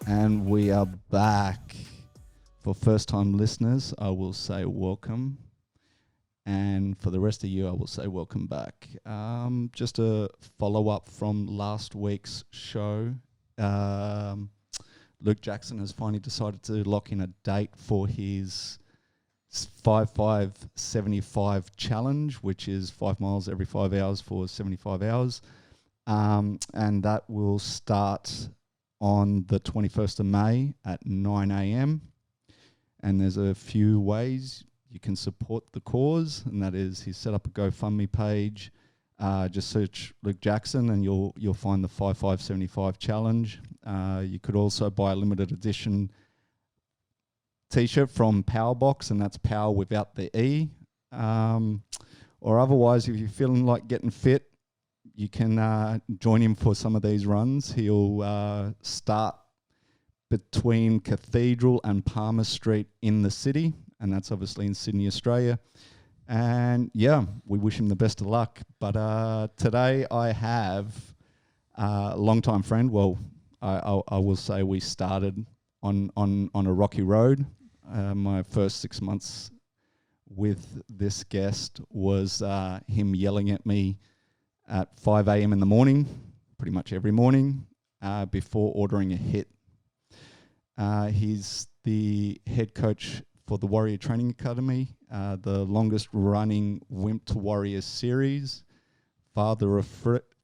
And we are back. For first-time listeners, I will say welcome. And for the rest of you, I will say welcome back. Just a follow-up from last week's show. Luke Jackson has finally decided to lock in a date for his 5-5-75 challenge, which is 5 miles every 5 hours for 75 hours. And that will start on the 21st of May at 9 a.m. And there's a few ways you can support the cause, and that is he's set up a GoFundMe page. Just search Luke Jackson and you'll find the 5-5-75 challenge. You could also buy a limited edition t-shirt from Powerbox, and that's power without the E. Or otherwise, if you're feeling like getting fit, you can join him for some of these runs. He'll start between Cathedral and Palmer Street in the city, and that's obviously in Sydney, Australia. And yeah, we wish him the best of luck. But today I have a longtime friend. Well, I will say we started on a rocky road. My first 6 months with this guest was him yelling at me at 5 a.m. in the morning, pretty much every morning, before ordering a hit. He's the head coach for the Warrior Training Academy, the longest running Wimp to Warrior series, father of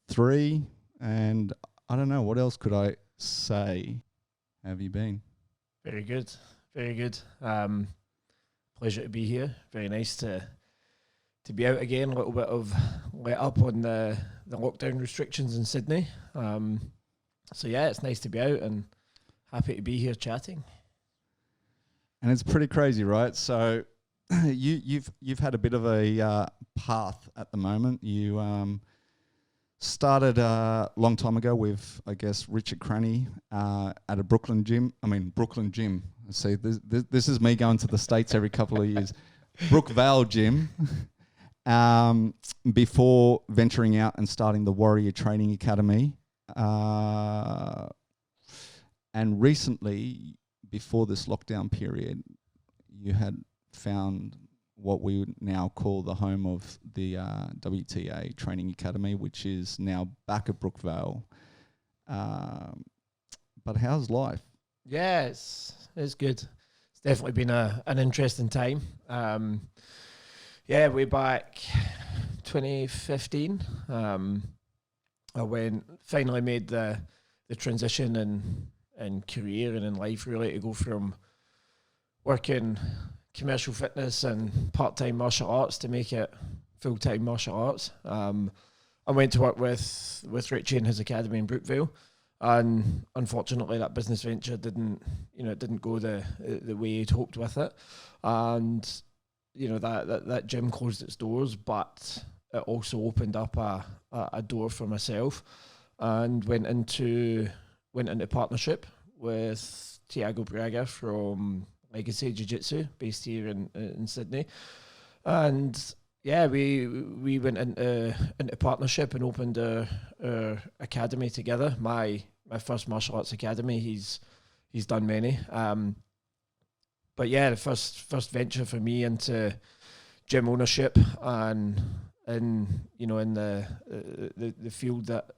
three, and I don't know, what else could I say? How have you been? Very good, very good. Pleasure to be here. Very nice to be out again. A little bit of let up on the lockdown restrictions in Sydney. So yeah, it's nice to be out and happy to be here chatting. And it's pretty crazy, right? So you've had a bit of a path at the moment. You started a long time ago with, I guess, Richard Cranny at a Brooklyn gym. See, this is me going to the States every couple of years. Brookvale Gym. Before venturing out and starting the Warrior Training Academy. And recently, before this lockdown period, you had found what we would now call the home of the WTA Training Academy, which is now back at Brookvale. But how's life? Yeah, it's good. It's definitely been an interesting time. Yeah, way back 2015, I finally made the transition in career and in life, really, to go from working commercial fitness and part-time martial arts to make it full-time martial arts. I went to work with Richie in his academy in Brookvale, and unfortunately that business venture didn't go the way he'd hoped with it, and that gym closed its doors, but it also opened up a door for myself, and went into partnership with Tiago Braga from Legacy Jiu-Jitsu, based here in Sydney. And yeah, we went into partnership and opened our academy together. My first martial arts academy. He's done many. But yeah, the first venture for me into gym ownership and in the field that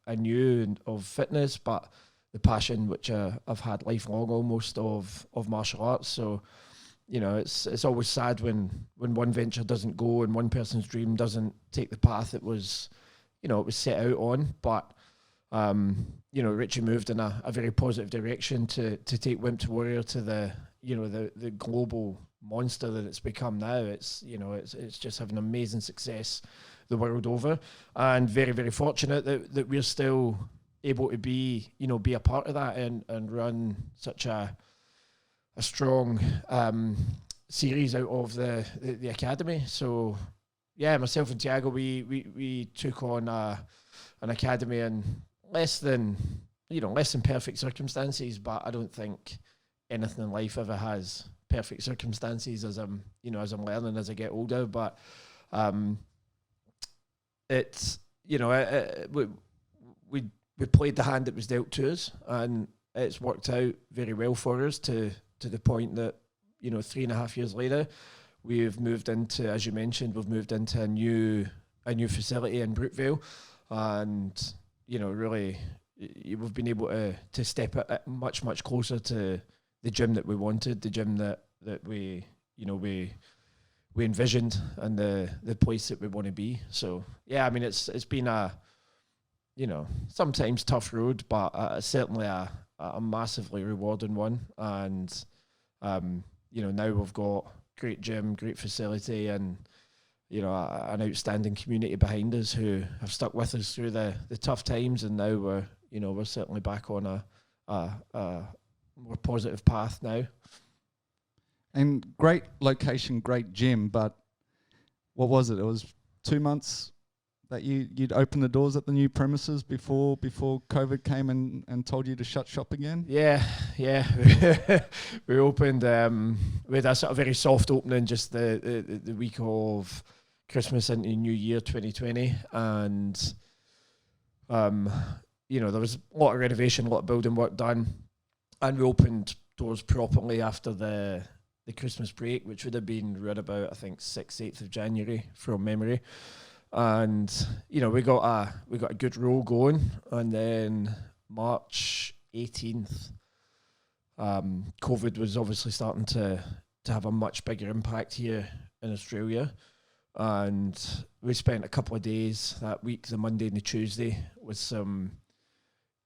I knew of fitness, but the passion which I've had lifelong almost of martial arts. So, it's always sad when one venture doesn't go and one person's dream doesn't take the path it was set out on. But Richie moved in a very positive direction to take Wimp to Warrior to the global monster that it's become now. It's just having amazing success the world over, and very, very fortunate that we're still able to be a part of that and run such a strong series out of the academy. So yeah, myself and Tiago, we took on an academy in less than perfect circumstances, but I don't think anything in life ever has perfect circumstances as I'm learning as I get older. But it's we played the hand that was dealt to us, and it's worked out very well for us to the point that, 3.5 years later, we've moved into, as you mentioned, a new facility in Brookvale, and really we've been able to step it much closer to the gym that we wanted, the gym that we envisioned, and the place that we want to be. So yeah, I mean it's been a sometimes tough road, but certainly a massively rewarding one. And now we've got great gym, great facility, and an outstanding community behind us who have stuck with us through the tough times, and now we're certainly back on a more positive path now. And great location, great gym, but what was it? It was 2 months that you'd open the doors at the new premises before COVID came and told you to shut shop again? Yeah. We opened with a sort of very soft opening just the week of Christmas into New Year 2020, and there was a lot of renovation, a lot of building work done, and we opened doors properly after the Christmas break, which would have been right about, I think, 8th of January from memory. And we got a good roll going, and then March 18th, COVID was obviously starting to have a much bigger impact here in Australia, and we spent a couple of days that week, the Monday and the Tuesday, with some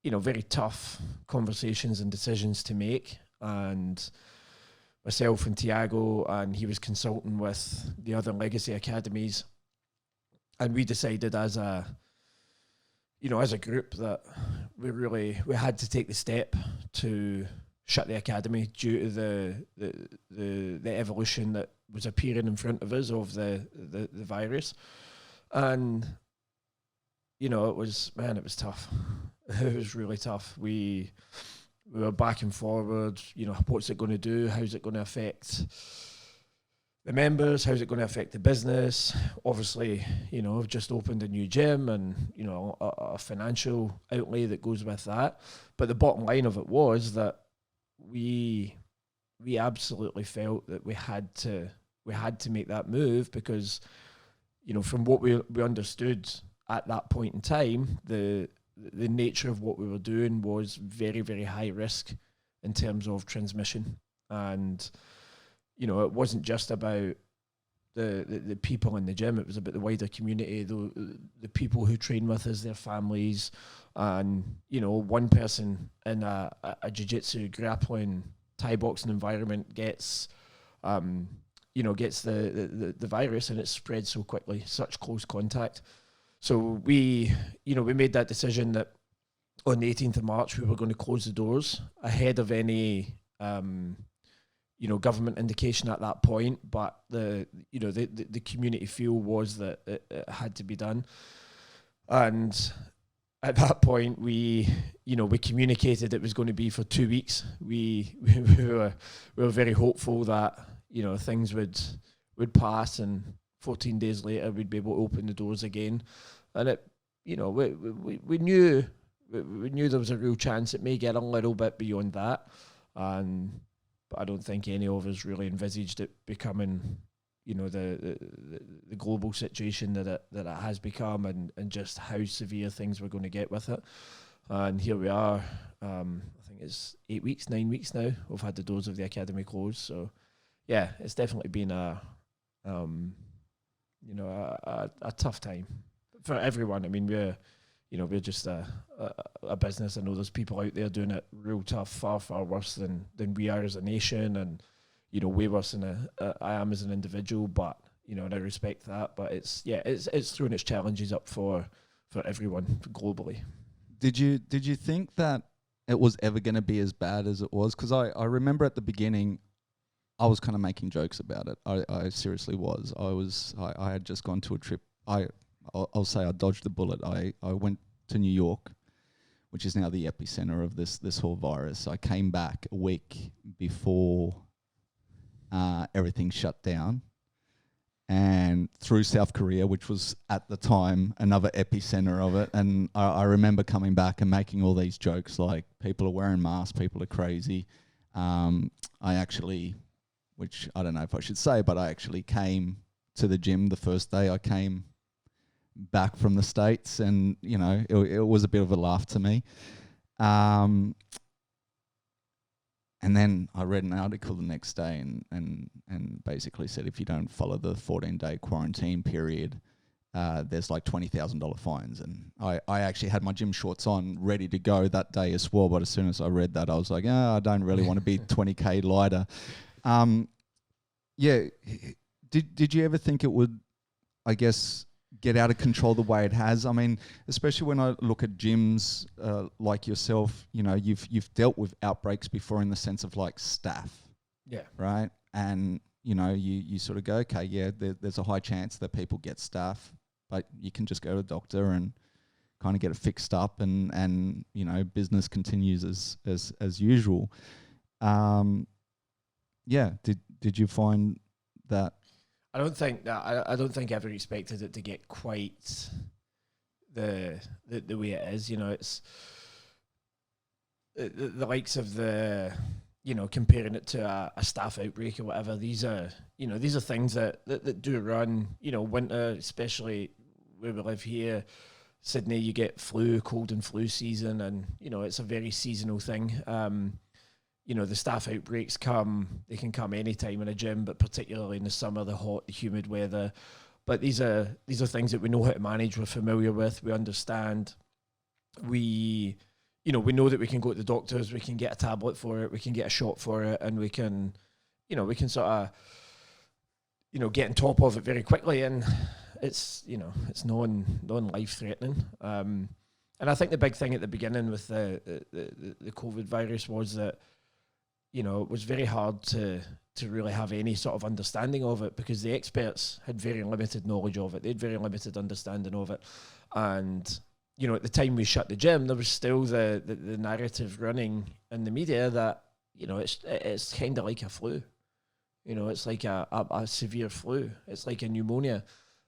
very tough conversations and decisions to make. And myself and Tiago, and he was consulting with the other legacy academies, and we decided as a group that we had to take the step to shut the academy due to the evolution that was appearing in front of us of the virus. And it was tough. It was really tough. We were back and forward, what's it going to do? How's it going to affect the members? How's it going to affect the business? Obviously, I've just opened a new gym, and, a financial outlay that goes with that. But the bottom line of it was that we absolutely felt that we had to make that move, because, from what we understood at that point in time, the nature of what we were doing was very, very high risk in terms of transmission. And, it wasn't just about the people in the gym, it was about the wider community, the people who train with us, their families. And, one person in a jiu-jitsu, grappling, Thai boxing environment gets the virus, and it spreads so quickly, such close contact. So we made that decision that on the 18th of March, we were going to close the doors ahead of any, government indication at that point. But the community feel was that it had to be done. And at that point, we communicated it was going to be for 2 weeks. We were very hopeful that, things would pass, and 14 days later, we'd be able to open the doors again. And it, we knew there was a real chance it may get a little bit beyond that. But I don't think any of us really envisaged it becoming, the global situation that it has become, and just how severe things were going to get with it. And here we are. I think it's 9 weeks now. We've had the doors of the academy closed. So, yeah, it's definitely been a tough time for everyone. I mean, we're just a business. I know there's people out there doing it real tough, far worse than we are as a nation, and way worse than I am as an individual. But and I respect that. But it's throwing its challenges up for everyone globally. Did you think that it was ever going to be as bad as it was? Because I remember at the beginning, I was kind of making jokes about it. I seriously was. I had just gone to a trip. I'll say I dodged the bullet. I went to New York, which is now the epicenter of this whole virus. I came back a week before everything shut down, and through South Korea, which was at the time another epicenter of it. And I remember coming back and making all these jokes like, people are wearing masks, people are crazy. I actually, which I don't know if I should say, but I actually came to the gym the first day I came back from the States, and, you know, it was a bit of a laugh to me. And then I read an article the next day and basically said, if you don't follow the 14-day quarantine period, there's like $20,000 fines. And I actually had my gym shorts on ready to go that day as well. But as soon as I read that, I was like, I don't really want to be 20K lighter. Yeah. Did you ever think it would, I guess, get out of control the way it has? I mean, especially when I look at gyms like yourself, you know, you've dealt with outbreaks before in the sense of like staff. Yeah. Right. And, you know, you sort of go, okay, yeah, there's a high chance that people get staff, but you can just go to a doctor and kind of get it fixed up, and you know, business continues as usual. Yeah. Did you find that? I don't think I ever expected it to get quite the way it is. You know, it's the likes of the, you know, comparing it to a staff outbreak or whatever. These are things that do run. You know, winter, especially where we live here, Sydney, you get cold and flu season, and, you know, it's a very seasonal thing. You know, the staff outbreaks they can come anytime in a gym, but particularly in the summer, the hot, the humid weather. But these are things that we know how to manage, we're familiar with, we understand. We know that we can go to the doctors, we can get a tablet for it, we can get a shot for it, and we can sort of, you know, get on top of it very quickly, and it's, you know, it's non-life threatening. And I think the big thing at the beginning with the COVID virus was that, you know, it was very hard to really have any sort of understanding of it, because the experts had very limited knowledge of it. They had very limited understanding of it. And, you know, at the time we shut the gym, there was still the narrative running in the media that, you know, it's kind of like a flu. You know, it's like a severe flu. It's like a pneumonia.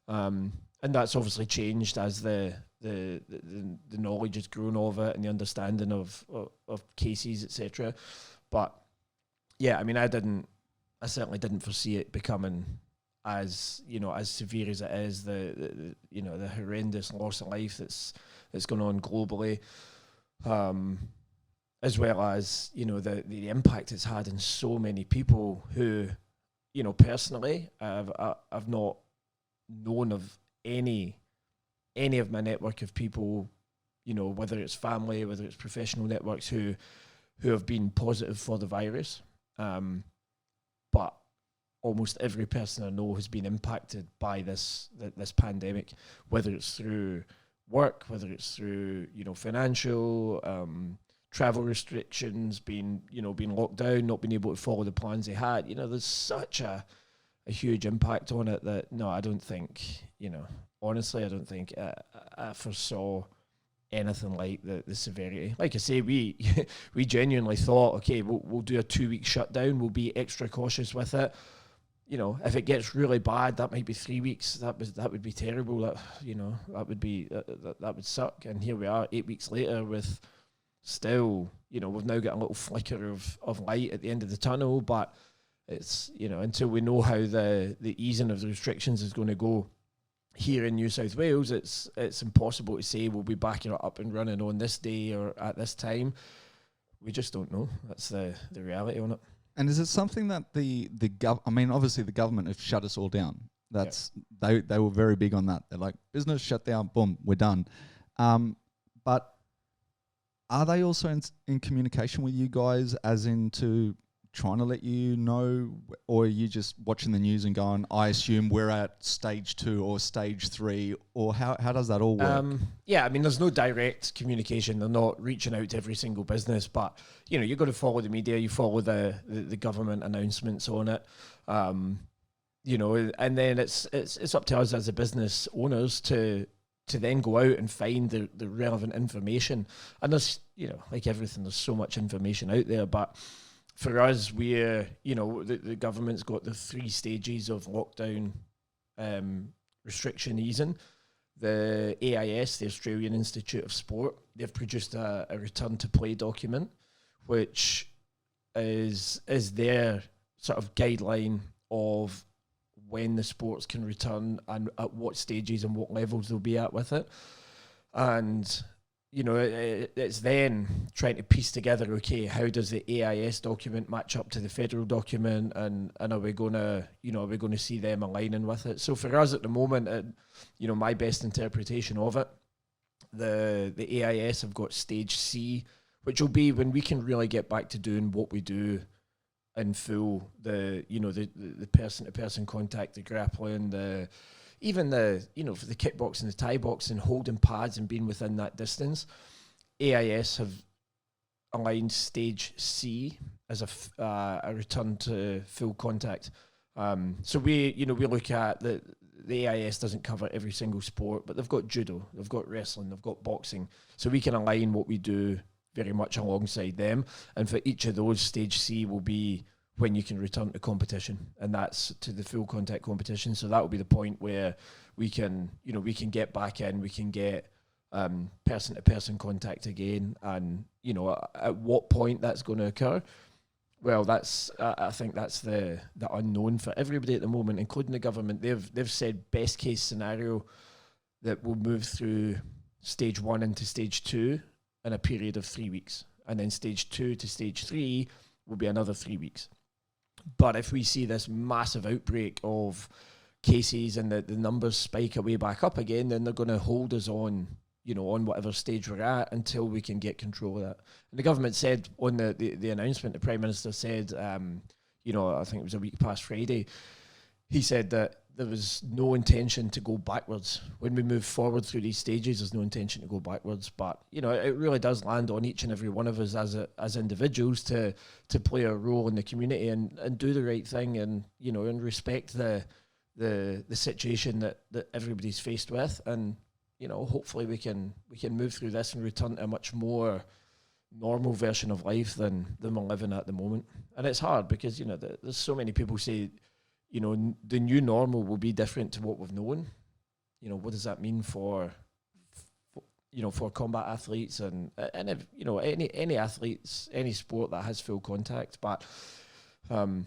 And that's obviously changed as the knowledge has grown of it and the understanding of cases, etc. But yeah, I mean, I certainly didn't foresee it becoming as, you know, as severe as it is. The you know, the horrendous loss of life that's going on globally, as well as, you know, the impact it's had on so many people who, you know, personally, I've not known of any of my network of people, you know, whether it's family, whether it's professional networks, who have been positive for the virus. But almost every person I know has been impacted by this pandemic, whether it's through work, whether it's through, you know, financial, travel restrictions, being locked down, not being able to follow the plans they had. You know, there's such a huge impact on it that, no, I don't think, you know, honestly, I don't think I foresaw anything like the severity. Like I say, we genuinely thought, okay, we'll do a 2-week shutdown, we'll be extra cautious with it. You know, if it gets really bad, that might be 3 weeks. That would be terrible. That, you know, that would suck. And here we are, 8 weeks later, with still, you know, we've now got a little flicker of light at the end of the tunnel. But it's, you know, until we know how the easing of the restrictions is going to go here in New South Wales, it's impossible to say we'll be back, you know, up and running on this day or at this time. We just don't know. That's the reality on it. And is it something that I mean, obviously the government have shut us all down. That's they were very big on that. They're like, business shut down, boom, we're done. But are they also in communication with you guys, as into trying to let you know, or are you just watching the news and going, I assume we're at stage 2 or stage 3, or how does that all work? Yeah, I mean, there's no direct communication. They're not reaching out to every single business, but, you know, you've got to follow the media, you follow the government announcements on it, you know, and then it's up to us as the business owners to then go out and find the relevant information. And there's, you know, like everything, there's so much information out there, but for us, we're, you know, the government's got the 3 stages of lockdown restriction easing, the AIS, the Australian Institute of Sport, they've produced a return to play document, which is their sort of guideline of when the sports can return and at what stages and what levels they'll be at with it. And, it's then trying to piece together, okay, how does the AIS document match up to the federal document, and are we going to see them aligning with it? So for us at the moment, my best interpretation of it, the AIS have got stage C, which will be when we can really get back to doing what we do in full, the person-to-person contact, the grappling, even the for the kickboxing, the Thai boxing, holding pads and being within that distance. AIS have aligned stage C as a return to full contact. So we look at the AIS doesn't cover every single sport, but they've got judo, they've got wrestling, they've got boxing, so we can align what we do very much alongside them. And for each of those, stage C will be when you can return to competition, and that's to the full contact competition. So that will be the point where we can get back in, we can get person-to-person contact again. And at what point that's going to occur, well, that's I think that's the unknown for everybody at the moment, including the government. They've said best case scenario that we'll move through stage 1 into stage 2 in a period of 3 weeks, and then stage 2 to stage 3 will be another 3 weeks. But if we see this massive outbreak of cases and the numbers spike away back up again, then they're going to hold us on whatever stage we're at until we can get control of that. And the government said on the announcement, the Prime Minister said, I think it was a week past Friday, he said that there was no intention to go backwards. When we move forward through these stages, there's no intention to go backwards. But, it really does land on each and every one of us as individuals to play a role in the community and do the right thing and respect the situation that everybody's faced with. And, hopefully we can move through this and return to a much more normal version of life than we're living at the moment. And it's hard because, there's so many people say, the new normal will be different to what we've known. What does that mean for combat athletes and if, any athletes, any sport that has full contact. But we're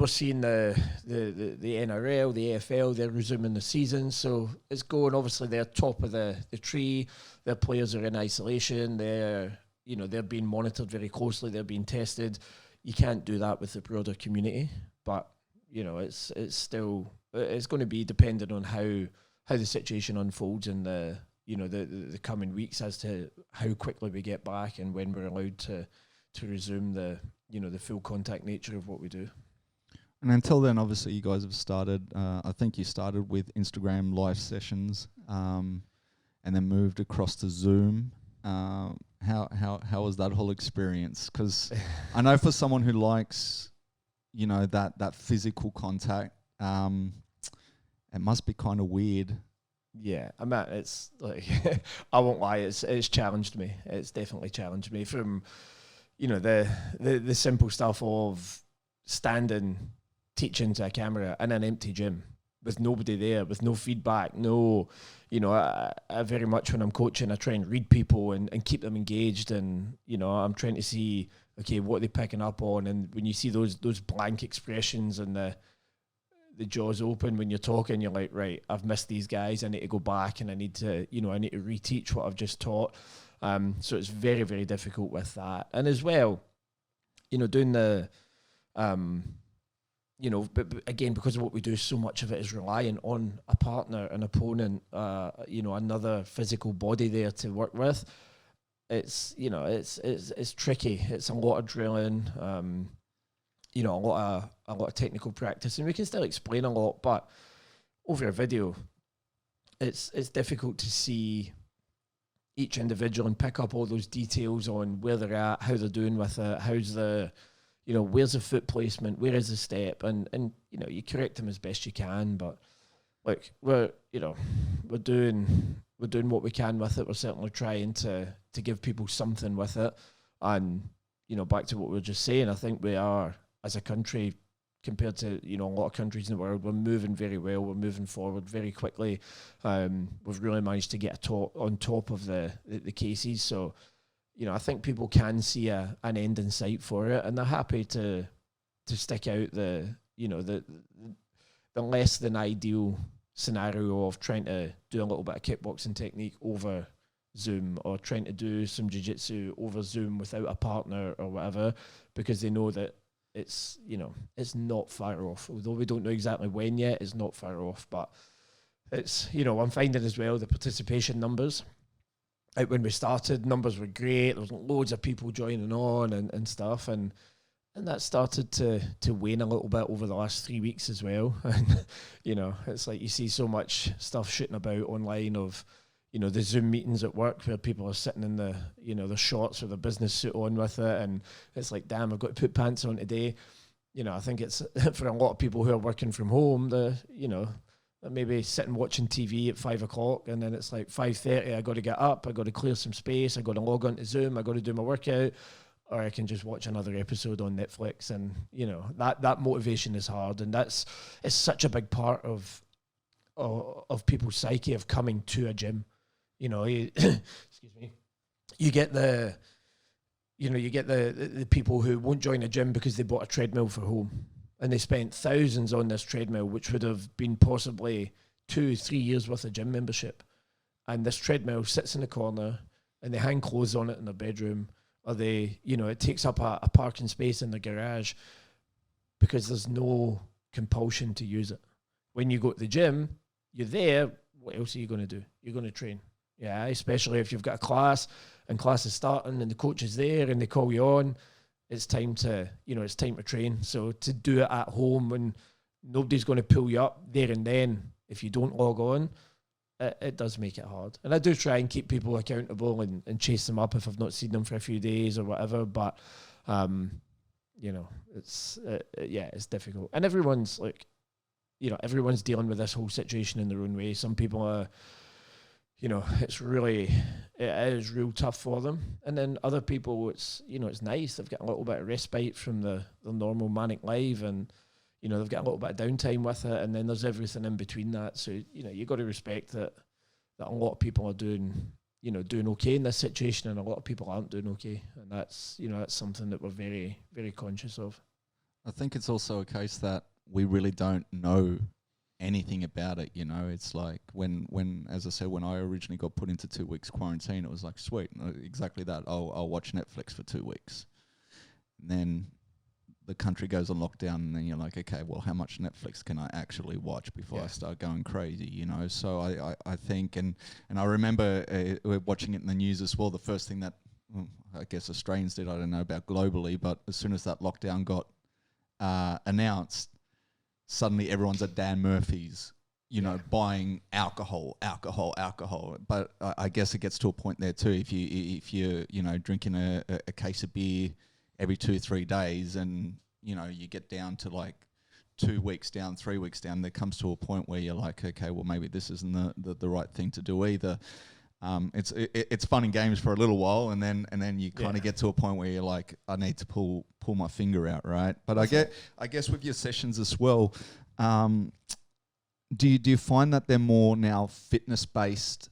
seeing the NRL, the AFL, they're resuming the season, so it's going. Obviously, they're top of the tree. Their players are in isolation. They're being monitored very closely. They're being tested. You can't do that with the broader community, but it's still going to be dependent on how the situation unfolds in the coming weeks as to how quickly we get back and when we're allowed to resume the full contact nature of what we do. And until then, obviously, you guys have started. I think you started with Instagram live sessions, and then moved across to Zoom. How was that whole experience? Because I know for someone who likes that physical contact, it must be kind of weird. Yeah, I mean, it's like I won't lie, it's challenged me. It's definitely challenged me from the simple stuff of standing, teaching to a camera in an empty gym with nobody there, with no feedback, no. I very much when I'm coaching, I try and read people and keep them engaged, and I'm trying to see, okay, what are they picking up on? And when you see those blank expressions and the jaws open when you're talking, you're like, right, I've missed these guys. I need to go back and I need to reteach what I've just taught. So it's very, very difficult with that. And as well, doing the, but again, because of what we do, so much of it is relying on a partner, an opponent, another physical body there to work with. It's tricky. It's a lot of drilling, a lot of technical practice, and we can still explain a lot, but over a video, it's difficult to see each individual and pick up all those details on where they're at, how they're doing with it, how's the, where's the foot placement, where is the step, and you correct them as best you can, but like we're doing what we can with it. We're certainly trying to give people something with it, and back to what we were just saying, I think we are as a country compared to, you know, a lot of countries in the world. We're moving very well. We're moving forward very quickly. We've really managed to get on top of the cases. So, you know, I think people can see an end in sight for it, and they're happy to stick out the less than ideal scenario of trying to do a little bit of kickboxing technique over Zoom, or trying to do some jiu-jitsu over Zoom without a partner or whatever, because they know that it's, you know, it's not far off. Although we don't know exactly when yet, it's not far off. But it's, you know, I'm finding as well the participation numbers. Like when we started, numbers were great. There was loads of people joining on and stuff, and that started to wane a little bit over the last 3 weeks as well. And, you know, it's like you see so much stuff shooting about online of, you know, the Zoom meetings at work where people are sitting in the, you know, the shorts or the business suit on with it. And it's like, damn, I've got to put pants on today. You know, I think it's for a lot of people who are working from home, you know, maybe sitting watching TV at 5 o'clock, and then it's like 5:30, I got to get up, I got to clear some space, I got to log on to Zoom, I got to do my workout, or I can just watch another episode on Netflix. And, you know, that motivation is hard, and it's such a big part of people's psyche of coming to a gym. You know, excuse me. You get the people who won't join a gym because they bought a treadmill for home, and they spent thousands on this treadmill, which would have been possibly 2-3 years worth of gym membership. And this treadmill sits in the corner, and they hang clothes on it in their bedroom, or they, you know, it takes up a parking space in the garage because there's no compulsion to use it. When you go to the gym, you're there. What else are you going to do? You're going to train. Yeah, especially if you've got a class and class is starting and the coach is there and they call you on, it's time to train. So to do it at home when nobody's going to pull you up there and then, if you don't log on, it does make it hard. And I do try and keep people accountable and chase them up if I've not seen them for a few days or whatever. But, you know, it's difficult. And everyone's like, you know, everyone's dealing with this whole situation in their own way. Some people are, you know, it is real tough for them. And then other people, it's, you know, it's nice. They've got a little bit of respite from the normal manic life, and, you know, they've got a little bit of downtime with it. And then there's everything in between that. So, you know, you got to respect that a lot of people are doing okay in this situation, and a lot of people aren't doing okay. And that's, you know, that's something that we're very, very conscious of. I think it's also a case that we really don't know anything about it. You know, it's like when as I said, when I originally got put into 2 weeks quarantine, it was like, sweet, exactly that. I'll watch Netflix for 2 weeks, and then the country goes on lockdown, and then you're like, okay, well, how much Netflix can I actually watch before I start going crazy? You know, so I think, and I remember watching it in the news as well. The first thing that, well, I guess Australians did, I don't know about globally, but as soon as that lockdown got announced, suddenly everyone's at Dan Murphy's, you know, buying alcohol. But I guess it gets to a point there too. If you're you know, drinking a case of beer every 2-3 days, and, you know, you get down to like 2 weeks down, 3 weeks down, there comes to a point where you're like, okay, well, maybe this isn't the right thing to do either. It's fun and games for a little while, and then you kind of get to a point where you're like, I need to pull my finger out, right? But I guess with your sessions as well, do you find that they're more now fitness based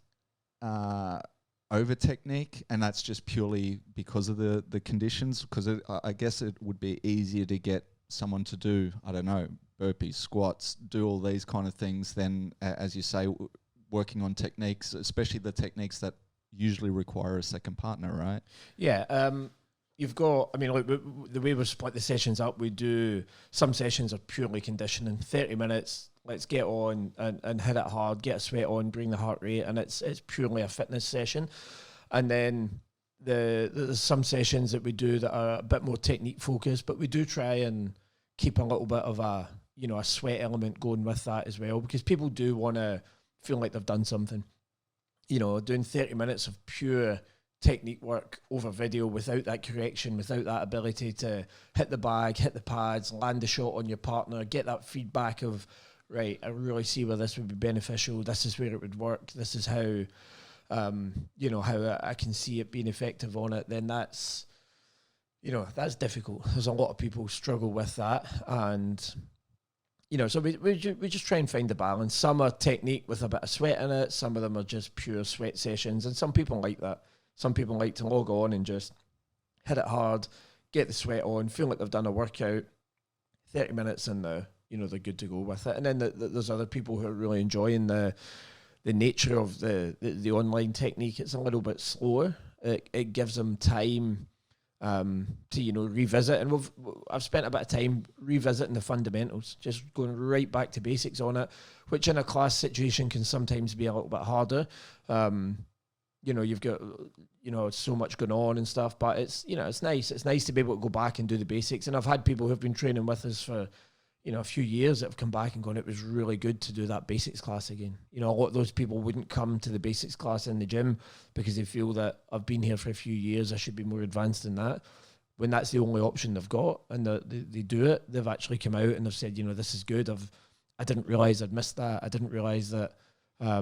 over technique, and that's just purely because of the conditions? Because I guess it would be easier to get someone to do, I don't know, burpees, squats, do all these kind of things than, as you say, working on techniques, especially the techniques that usually require a second partner, right? Yeah. You've got, I mean, like the way we split the sessions up, we do, some sessions are purely conditioning, 30 minutes, let's get on and hit it hard, get a sweat on, bring the heart rate, and it's purely a fitness session. And then there's some sessions that we do that are a bit more technique focused, but we do try and keep a little bit of a sweat element going with that as well, because people do want to feel like they've done something. You know, doing 30 minutes of pure technique work over video without that correction, without that ability to hit the bag, hit the pads, land a shot on your partner, get that feedback of, right, I really see where this would be beneficial, this is where it would work, this is how, how I can see it being effective on it, then that's, that's difficult. There's a lot of people struggle with that, and so we just try and find the balance. Some are technique with a bit of sweat in it. Some of them are just pure sweat sessions, and some people like that. Some people like to log on and just hit it hard, get the sweat on, feel like they've done a workout, 30 minutes, and they're good to go with it. And then there's other people who are really enjoying the nature of the online technique. It's a little bit slower. It gives them time to revisit, and I've spent a bit of time revisiting the fundamentals, just going right back to basics on it, which in a class situation can sometimes be a little bit harder. You've got so much going on and stuff, but it's nice to be able to go back and do the basics. And I've had people who've been training with us for a few years that have come back and gone, it was really good to do that basics class again. A lot of those people wouldn't come to the basics class in the gym because they feel that I've been here for a few years, I should be more advanced than that. When that's the only option they've got, and they do it, they've actually come out and they've said, this is good. I didn't realize I'd missed that. I didn't realize that, I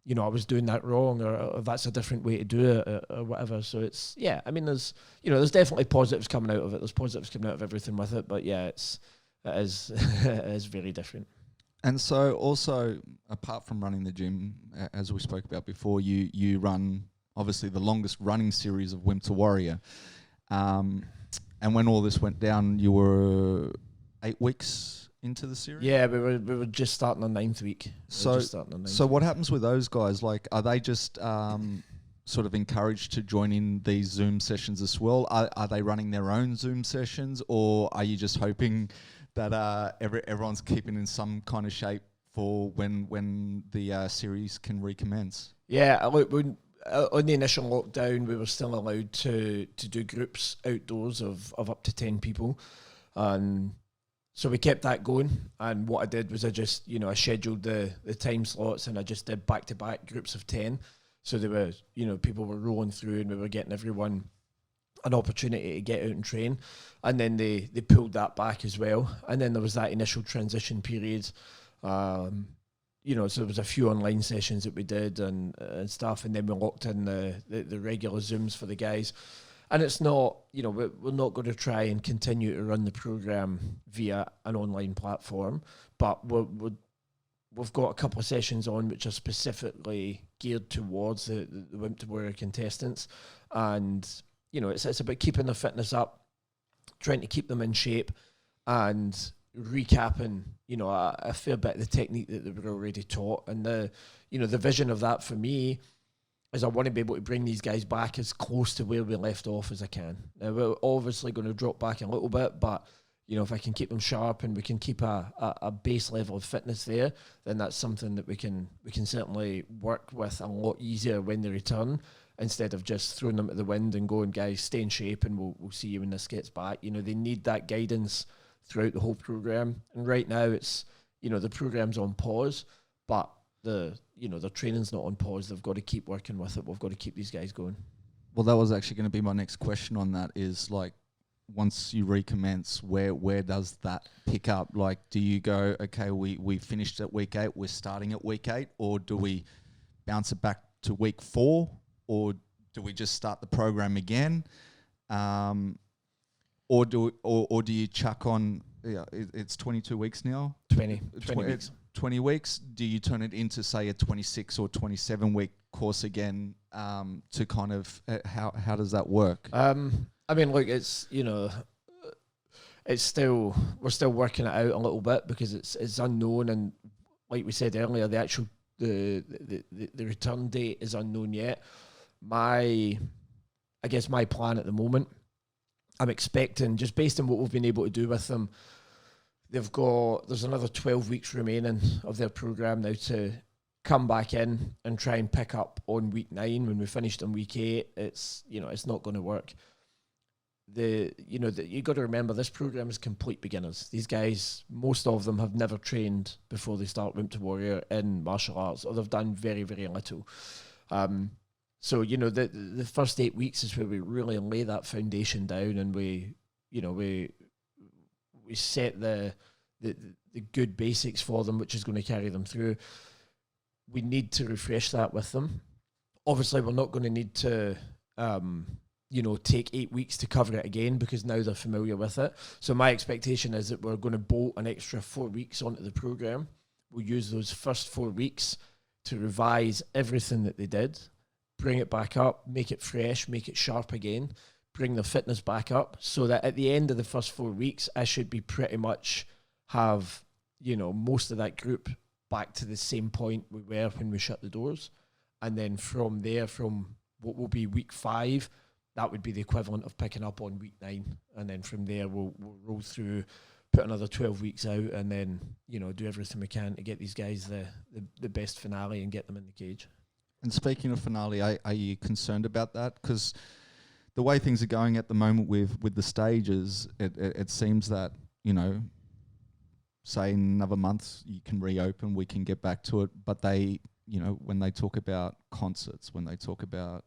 was doing that wrong, or that's a different way to do it, or whatever. So it's, there's definitely positives coming out of it. There's positives coming out of everything with it, but yeah, it is very different. And so also, apart from running the gym, as we spoke about before, you run obviously the longest running series of Wimp to Warrior. And when all this went down, you were 8 weeks into the series? Yeah, we were just starting on 9th week. So what happens with those guys? Like, are they just sort of encouraged to join in these Zoom sessions as well? Are they running their own Zoom sessions, or are you just hoping that everyone's keeping in some kind of shape for when the series can recommence? Yeah, look, on the initial lockdown, we were still allowed to do groups outdoors of up to 10 people. And so we kept that going. And what I did was I just, I scheduled the time slots, and I just did back-to-back groups of 10. So there were, people were rolling through, and we were getting everyone an opportunity to get out and train. And then they pulled that back as well. And then there was that initial transition period. So there was a few online sessions that we did and stuff, and then we locked in the regular Zooms for the guys. And it's not, we're not going to try and continue to run the program via an online platform, but we've got a couple of sessions on which are specifically geared towards the Wimp to Warrior contestants. And, it's about keeping their fitness up, trying to keep them in shape, and recapping, a fair bit of the technique that they were already taught. And the vision of that for me is I want to be able to bring these guys back as close to where we left off as I can. Now, we're obviously going to drop back a little bit, but if I can keep them sharp and we can keep a base level of fitness there, then that's something that we can certainly work with a lot easier when they return, instead of just throwing them to the wind and going, guys, stay in shape and we'll see you when this gets back. They need that guidance throughout the whole program. And right now it's, the program's on pause, but the training's not on pause. They've got to keep working with it. We've got to keep these guys going. Well, that was actually going to be my next question on that, is like, once you recommence, where does that pick up? Like, do you go, okay, we finished at week 8, we're starting at week 8, or do we bounce it back to week 4, or do we just start the program again? Or do you chuck on? Yeah, it's 22 weeks now. 20 weeks. 20 weeks. Do you turn it into, say, a 26 or 27 week course again? To kind of how does that work? Look, it's it's still, we're still working it out a little bit because it's unknown, and like we said earlier, the actual the return date is unknown yet. I guess my plan at the moment, I'm expecting, just based on what we've been able to do with them, there's another 12 weeks remaining of their program now to come back in and try and pick up on week 9 when we finished on week 8. It's not going to work. You got to remember, this program is complete beginners. These guys, most of them have never trained before they start Wimp to Warrior in martial arts, or they've done very, very little. So the first 8 weeks is where we really lay that foundation down, and we set the good basics for them, which is going to carry them through. We need to refresh that with them. Obviously, we're not going to need to take 8 weeks to cover it again because now they're familiar with it. So my expectation is that we're going to bolt an extra 4 weeks onto the program. We'll use those first 4 weeks to revise everything that they did, bring it back up, make it fresh, make it sharp again, bring the fitness back up, so that at the end of the first 4 weeks, I should be pretty much have, most of that group back to the same point we were when we shut the doors. And then from there, from what will be week 5, that would be the equivalent of picking up on week 9. And then from there, we'll roll through, put another 12 weeks out, and then, do everything we can to get these guys the best finale and get them in the cage. And speaking of finale, are you concerned about that? Because the way things are going at the moment with the stages, it seems that, say in another month you can reopen, we can get back to it. But they, when they talk about concerts, when they talk about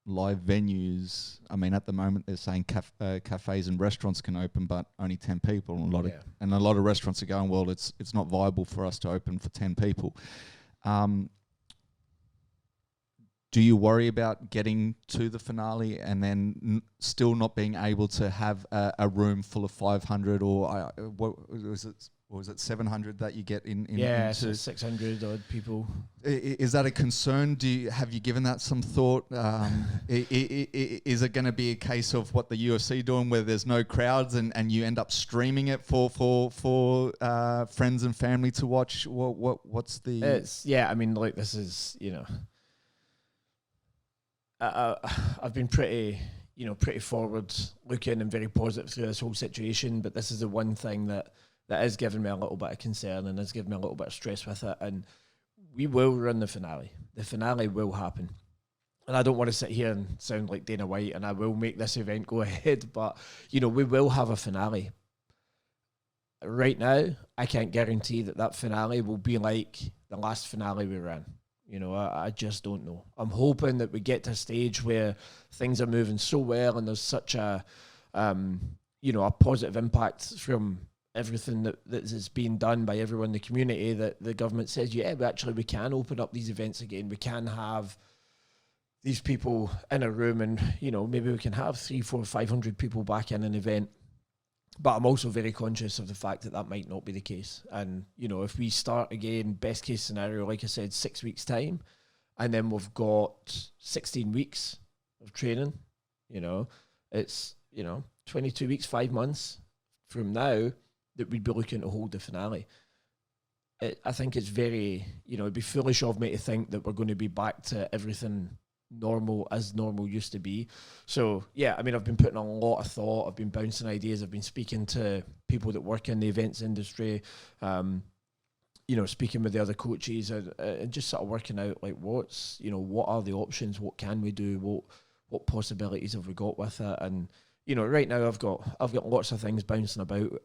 live venues, I mean, at the moment they're saying cafes and restaurants can open, but only 10 people. And a lot of restaurants are going, well, it's not viable for us to open for 10 people. Do you worry about getting to the finale and then still not being able to have a room full of 500 or what was it? Or was it 700 that you get in? So 600 odd people. Is that a concern? Have you given that some thought? Is it going to be a case of what the UFC doing, where there's no crowds and you end up streaming it for friends and family to watch? What's the? This is I've been pretty forward looking and very positive through this whole situation, but this is the one thing that is giving me a little bit of concern and is giving me a little bit of stress with it. And we will run the finale. The finale will happen. And I don't want to sit here and sound like Dana White, and I will make this event go ahead, but, we will have a finale. Right now, I can't guarantee that finale will be like the last finale we ran. I just don't know. I'm hoping that we get to a stage where things are moving so well and there's such a positive impact from everything that is being done by everyone in the community, that the government says, we can open up these events again. We can have these people in a room and, maybe we can have 300, 400, 500 people back in an event. But I'm also very conscious of the fact that might not be the case. And, if we start again, best case scenario, like I said, 6 weeks time, and then we've got 16 weeks of training, it's, 22 weeks, 5 months from now that we'd be looking to hold the finale. I think it's very, it'd be foolish of me to think that we're going to be back to everything normal as normal used to be. So I've been putting a lot of thought, I've been bouncing ideas, I've been speaking to people that work in the events industry, speaking with the other coaches and just sort of working out like what are the options, what can we do, what possibilities have we got with it. And right now I've got lots of things bouncing about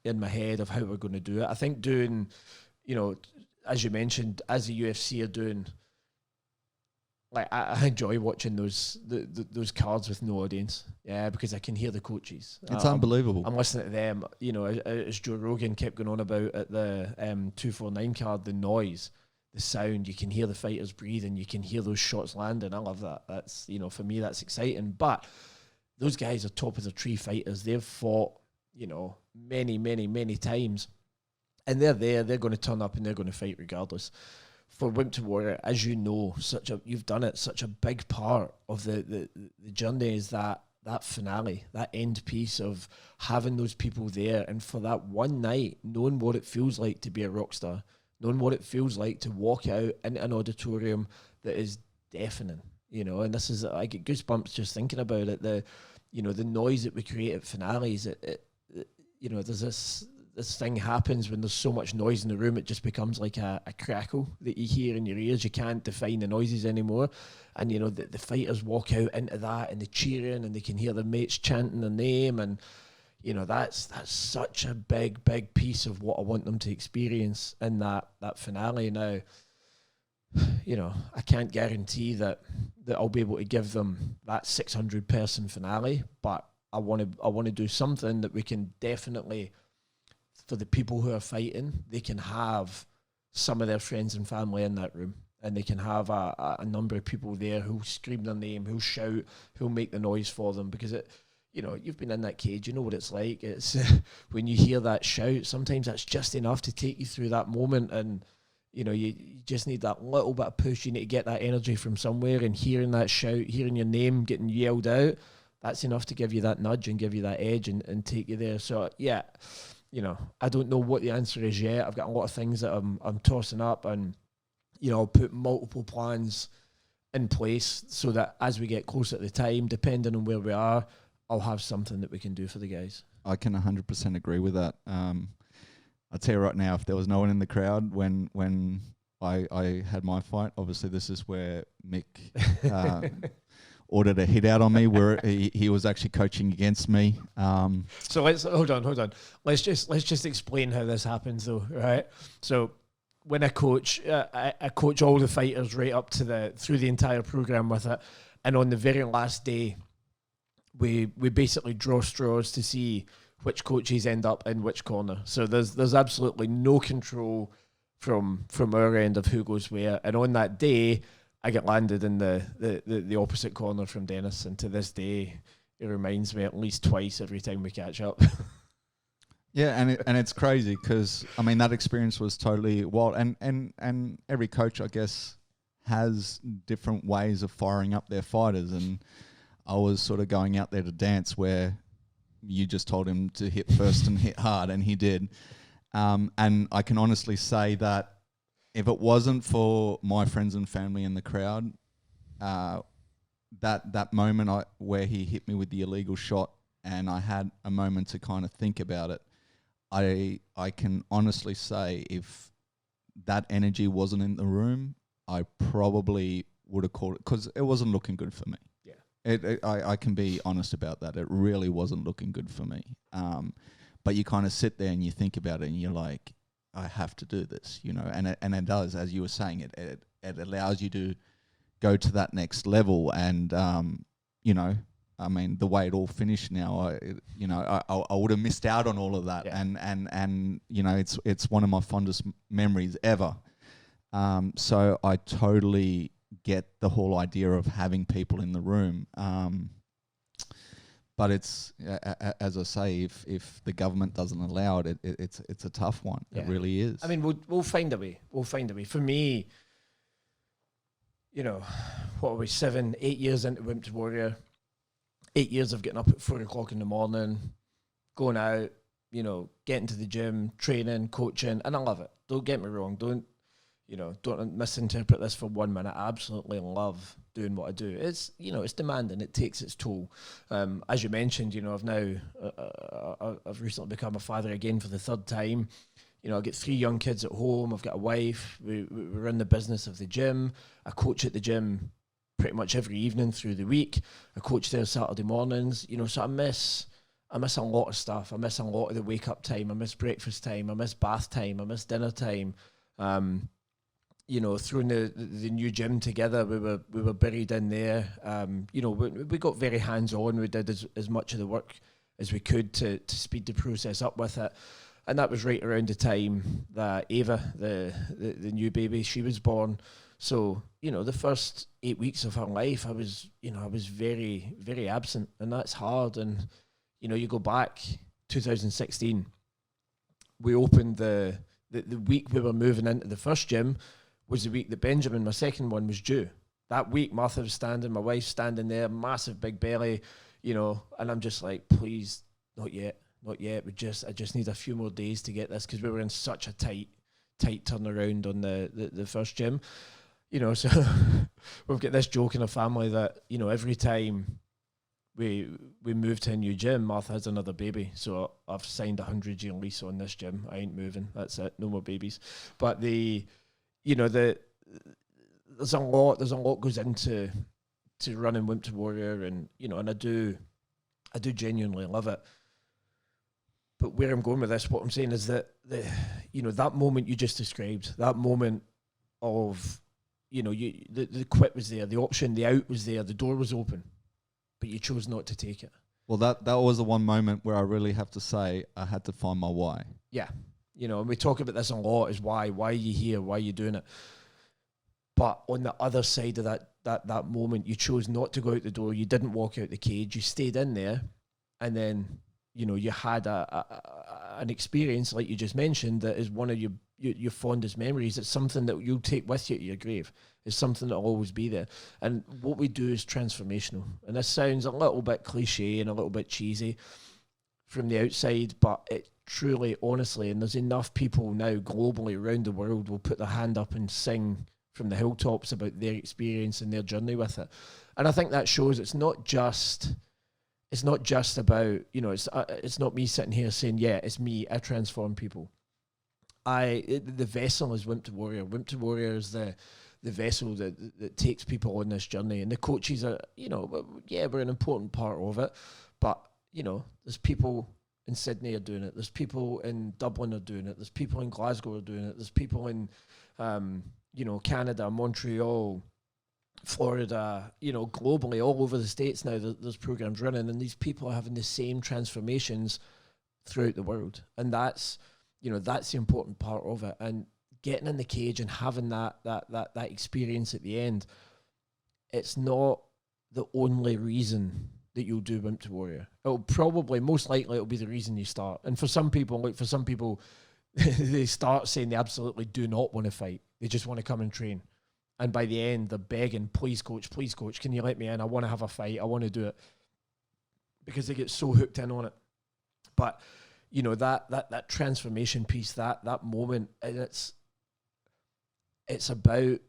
in my head of how we're going to do it. I think doing, as you mentioned, as the UFC are doing, like I enjoy watching those cards with no audience, because I can hear the coaches. It's unbelievable. I'm listening to them, as Joe Rogan kept going on about at the 249 card, the noise, the sound, you can hear the fighters breathing, you can hear those shots landing. I love that. That's, for me, that's exciting. But those guys are top of the tree fighters. They've fought, many, many, many times. And they're there, they're going to turn up and they're going to fight regardless. For Wimp to Warrior, as you know, you've done it, such a big part of the journey is that finale, that end piece of having those people there. And for that one night, knowing what it feels like to be a rock star, knowing what it feels like to walk out into an auditorium that is deafening, and this is, I get goosebumps just thinking about it. The noise that we create at finales, there's this thing happens when there's so much noise in the room, it just becomes like a crackle that you hear in your ears. You can't define the noises anymore. And, the fighters walk out into that and they're cheering and they can hear their mates chanting their name. And, that's such a big, big piece of what I want them to experience in that finale. Now, I can't guarantee that I'll be able to give them that 600 person finale, but I want to do something that we can definitely, for the people who are fighting, they can have some of their friends and family in that room. and they can have a number of people there who'll scream their name, who'll shout, who'll make the noise for them, because it, you know, you've been in that cage, you know what it's like. It's when you hear that shout, sometimes that's just enough to take you through that moment, and you know, you just need that little bit of push. You need to get that energy from somewhere, and hearing that shout, hearing your name getting yelled out, that's enough to give you that nudge and give you that edge and take you there. So yeah, you know, I don't know what the answer is yet. I've got a lot of things that I'm tossing up, and you know, I'll put multiple plans in place so that as we get closer to the time, depending on where we are, I'll have something that we can do for the guys. I can 100% agree with that. I'll tell you right now, if there was no one in the crowd when I had my fight, obviously this is where Mick ordered a hit out on me, where he was actually coaching against me. So let's hold on. Let's just explain how this happens, though, right? So when I coach all the fighters right up to through the entire program with it, and on the very last day, we basically draw straws to see which coaches end up in which corner. So there's absolutely no control from our end of who goes where. And on that day, I get landed in the opposite corner from Dennis, and to this day, it reminds me at least twice every time we catch up. Yeah, and it's crazy because I mean that experience was totally wild, and every coach, I guess, has different ways of firing up their fighters, and I was sort of going out there to dance where you just told him to hit first and hit hard, and he did. And I can honestly say that if it wasn't for my friends and family in the crowd, that moment where he hit me with the illegal shot, and I had a moment to kind of think about it, I can honestly say if that energy wasn't in the room, I probably would have called it, because it wasn't looking good for me. Yeah, I can be honest about that. It really wasn't looking good for me. But you kind of sit there and you think about it, and you're like, I have to do this, you know, and it does, as you were saying, it allows you to go to that next level, and you know, I mean, the way it all finished now, I would have missed out on all of that, yeah. and you know, it's one of my fondest memories ever. So I totally get the whole idea of having people in the room. But it's, as I say, if the government doesn't allow it, it's a tough one. Yeah. It really is. I mean, we'll find a way. We'll find a way. For me, you know, what are we, 8 years into Wimp to Warrior, 8 years of getting up at 4 o'clock in the morning, going out, you know, getting to the gym, training, coaching, and I love it. Don't get me wrong. Don't misinterpret this for 1 minute. I absolutely love doing what I do. It's, you know, it's demanding. It takes its toll. As you mentioned, you know, I've recently become a father again for the third time. You know, I've got 3 young kids at home. I've got a wife. We run the business of the gym. I coach at the gym pretty much every evening through the week. I coach there Saturday mornings. You know, so I miss a lot of stuff. I miss a lot of the wake up time. I miss breakfast time. I miss bath time. I miss dinner time. You know, throwing the new gym together, we were buried in there. You know, we got very hands on. We did as much of the work as we could to speed the process up with it. And that was right around the time that Ava, the new baby, she was born. So, you know, the first 8 weeks of her life, I was very, very absent, and that's hard. And, you know, you go back 2016, we opened the week we were moving into the first gym was the week that Benjamin, my second one, was due. That week, Martha was standing, my wife's standing there, massive big belly, you know, and I'm just like, please, not yet. I just need a few more days to get this, because we were in such a tight turnaround on the first gym. You know, so we've got this joke in our family that, you know, every time we move to a new gym, Martha has another baby. So I've signed a 100-year lease on this gym. I ain't moving. That's it. No more babies. But you know, there's a lot goes into running Wimp to Warrior, and you know, and I do genuinely love it. But where I'm going with this, what I'm saying is that that moment you just described, that moment of, you know, the quit was there, the option, the out was there, the door was open, but you chose not to take it. Well, that was the one moment where I really have to say I had to find my why. Yeah. You know, and we talk about this a lot, is why are you here? Why are you doing it? But on the other side of that moment, you chose not to go out the door. You didn't walk out the cage. You stayed in there, and then you had an experience like you just mentioned that is one of your fondest memories. It's something that you'll take with you to your grave. It's something that'll always be there. And what we do is transformational. And this sounds a little bit cliche and a little bit cheesy from the outside, but it truly, honestly, and there's enough people now globally around the world will put their hand up and sing from the hilltops about their experience and their journey with it. And I think that shows it's not just about, it's not me sitting here saying, yeah, it's me, I transform people. The vessel is Wimp to Warrior. Wimp to Warrior is the vessel that takes people on this journey. And the coaches are, we're an important part of it. But, there's people in Sydney are doing it. There's people in Dublin are doing it. There's people in Glasgow are doing it. There's people in, Canada, Montreal, Florida, globally, all over the States now, there's programs running, and these people are having the same transformations throughout the world. And that's the important part of it. And getting in the cage and having that experience at the end, it's not the only reason that you'll do Wimp to Warrior. Most likely it'll be the reason you start. And for some people, they start saying they absolutely do not want to fight. They just want to come and train. And by the end, they're begging, please coach, can you let me in? I want to have a fight. I want to do it. Because they get so hooked in on it. But, that transformation piece, that moment, and it's about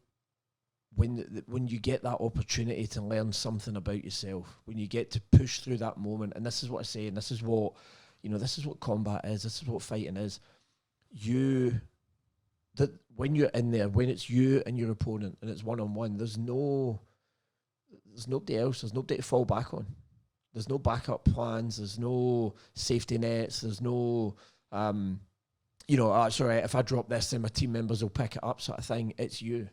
when you get that opportunity to learn something about yourself, when you get to push through that moment. And this is what I say, and this is what combat is, this is what fighting is. That when you're in there, when it's you and your opponent and it's one-on-one, there's nobody else, there's nobody to fall back on. There's no backup plans, there's no safety nets, there's no, sorry, if I drop this, then my team members will pick it up sort of thing. It's you.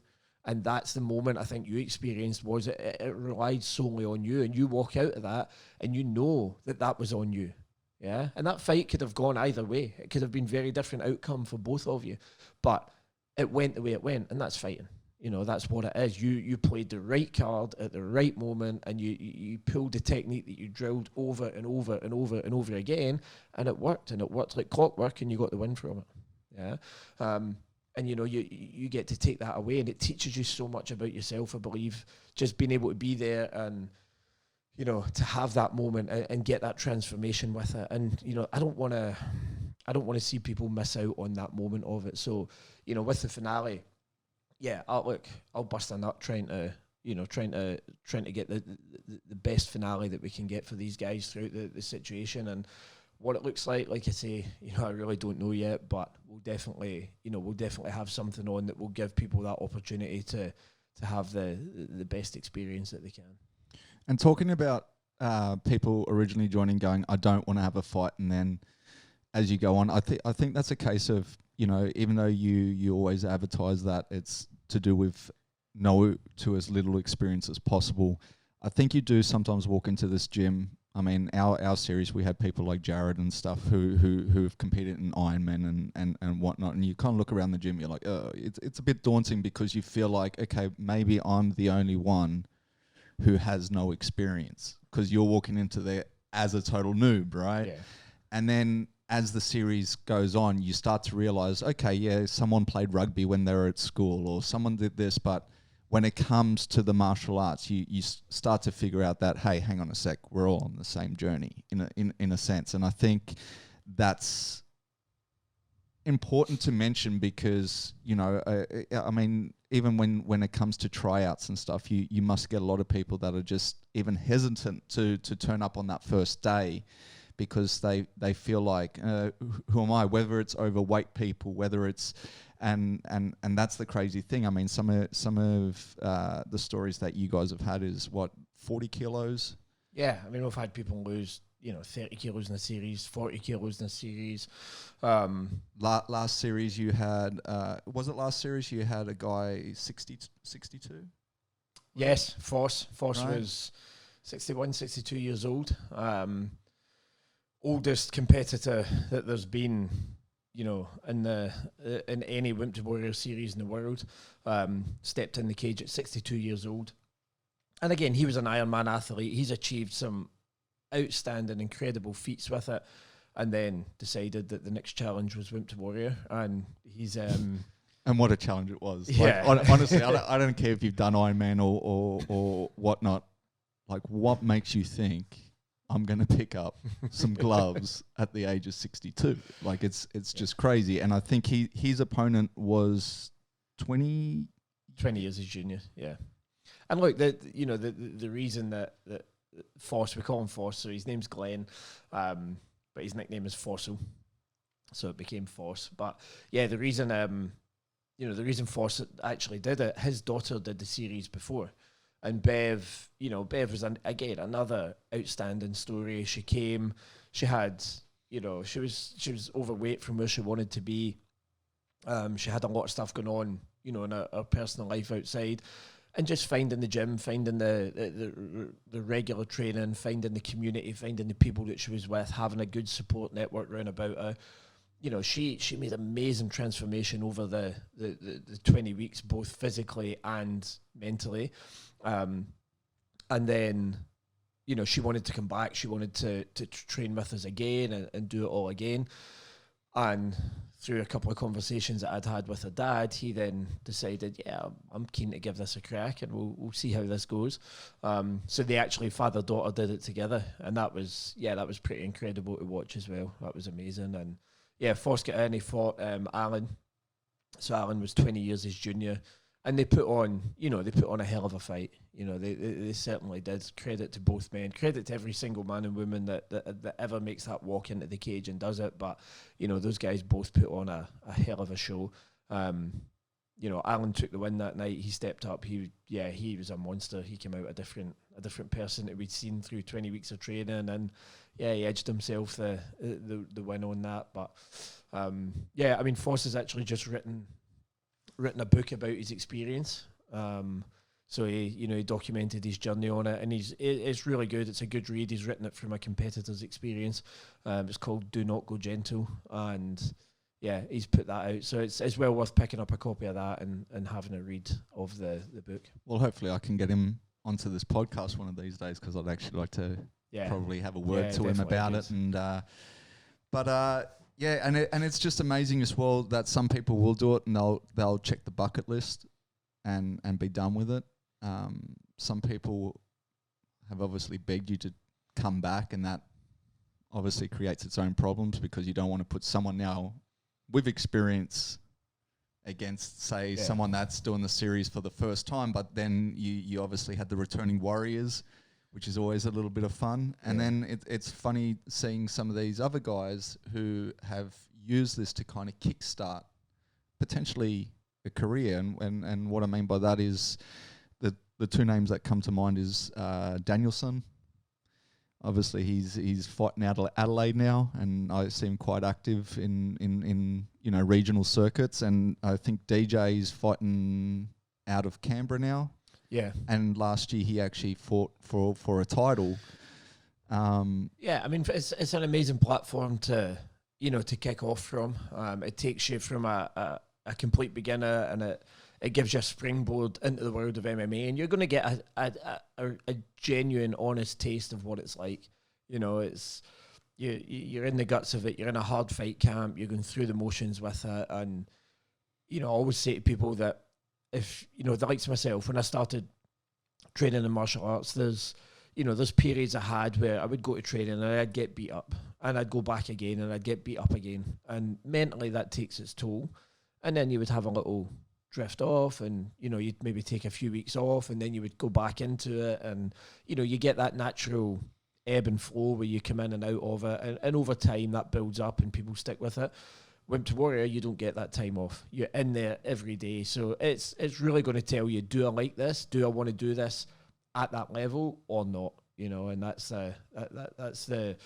And that's the moment I think you experienced, was it relied solely on you, and you walk out of that and you know that was on you. Yeah, and that fight could have gone either way. It could have been very different outcome for both of you, but it went the way it went, and that's fighting. That's what it is. You played the right card at the right moment, and you pulled the technique that you drilled over and over and over and over again, and it worked like clockwork, and you got the win from it. Yeah, and you get to take that away, and it teaches you so much about yourself. I believe just being able to be there and to have that moment and get that transformation with it. And, I don't want to see people miss out on that moment of it. So, with the finale, yeah, I'll bust a nut trying to get the best finale that we can get for these guys throughout the situation. And what it looks like I say, I really don't know yet, but we'll definitely have something on that will give people that opportunity to have the best experience that they can. And talking about people originally joining, going, I don't want to have a fight, and then as you go on, I think that's a case of, even though you always advertise that it's to do with no to as little experience as possible, I think you do sometimes walk into this gym. I mean, our series, we had people like Jared and stuff who have competed in Ironman and whatnot, and you kind of look around the gym, you're like, oh, it's a bit daunting, because you feel like, okay, maybe I'm the only one who has no experience, because you're walking into there as a total noob, right? Yeah. And then as the series goes on, you start to realize, okay, yeah, someone played rugby when they were at school, or someone did this, but when it comes to the martial arts, you start to figure out that, hey, hang on a sec, we're all on the same journey in a sense. And I think that's important to mention, because, I mean, even when it comes to tryouts and stuff, you must get a lot of people that are just even hesitant to turn up on that first day, because they feel like, who am I? Whether it's overweight people, whether it's and that's the crazy thing. I mean, some of the stories that you guys have had is 40 kilos. Yeah, I mean, we've had people lose 30 kilos in the series, 40 kilos in the series. Last series you had, was it last series you had a guy 62? Yes, Foss Right. was 61, 62 years old. Oldest competitor that there's been, in any Wimp to Warrior series in the world. Stepped in the cage at 62 years old. And again, he was an Ironman athlete. He's achieved some outstanding, incredible feats with it, and then decided that the next challenge was Wimp to Warrior. And he's... and what a challenge it was. Yeah. Like, honestly, I don't care if you've done Ironman or whatnot. Like, what makes you think I'm going to pick up some gloves at the age of 62? Like, it's just crazy. And I think his opponent was 20 years his junior, yeah. And look, the reason that Force, we call him Force, so his name's Glenn, but his nickname is Forcel, so it became Force. But yeah, the reason Force actually did it, his daughter did the series before. And Bev was again another outstanding story. She came, she had, she was overweight from where she wanted to be. She had a lot of stuff going on, in her personal life outside, and just finding the gym, finding the regular training, finding the community, finding the people that she was with, having a good support network around about her. She made amazing transformation over the 20 weeks, both physically and mentally. And then, she wanted to come back. She wanted to train with us again and do it all again. And through a couple of conversations that I'd had with her dad, he then decided, yeah, I'm keen to give this a crack, and we'll see how this goes. So they actually, father-daughter, did it together, and that was pretty incredible to watch as well. That was amazing. And yeah, Force got in, he fought Alan. So Alan was 20 years his junior. And they put on a hell of a fight. They certainly did. Credit to both men. Credit to every single man and woman that ever makes that walk into the cage and does it. But, those guys both put on a hell of a show. Alan took the win that night. He stepped up. He was a monster. He came out a different person that we'd seen through 20 weeks of training. And, yeah, he edged himself the win on that. But, Force has actually just written a book about his experience. So he documented his journey on it, and it's really good. It's a good read. He's written it from a competitor's experience. It's called Do Not Go Gentle, and yeah, he's put that out. So it's well worth picking up a copy of that and having a read of the book. Well, hopefully I can get him onto this podcast one of these days, because I'd actually like to probably have a word to him about it. And yeah, and it's just amazing as well that some people will do it and they'll check the bucket list and be done with it. Some people have obviously begged you to come back, and that obviously creates its own problems, because you don't want to put someone now with experience against, say, someone that's doing the series for the first time, but then you obviously had the returning warriors, which is always a little bit of fun. And then it's funny seeing some of these other guys who have used this to kind of kickstart potentially a career. And what I mean by that is the two names that come to mind is Danielson. Obviously, he's fighting out of Adelaide now, and I see him quite active in regional circuits. And I think DJ is fighting out of Canberra now. Yeah. And last year he actually fought for a title. It's an amazing platform to kick off from. It takes you from a complete beginner, and it gives you a springboard into the world of MMA, and you're going to get a genuine, honest taste of what it's like. It's you're in the guts of it. You're in a hard fight camp. You're going through the motions with it, and I always say to people that if the likes of myself, when I started training in martial arts, there's periods I had where I would go to training and I'd get beat up, and I'd go back again and I'd get beat up again, and mentally that takes its toll. And then you would have a little drift off, and you'd maybe take a few weeks off, and then you would go back into it, and you get that natural ebb and flow where you come in and out of it, and over time that builds up and people stick with it. Wimp to Warrior, you don't get that time off. You're in there every day, so it's really going to tell you, do I like this? Do I want to do this at that level or not? And that's the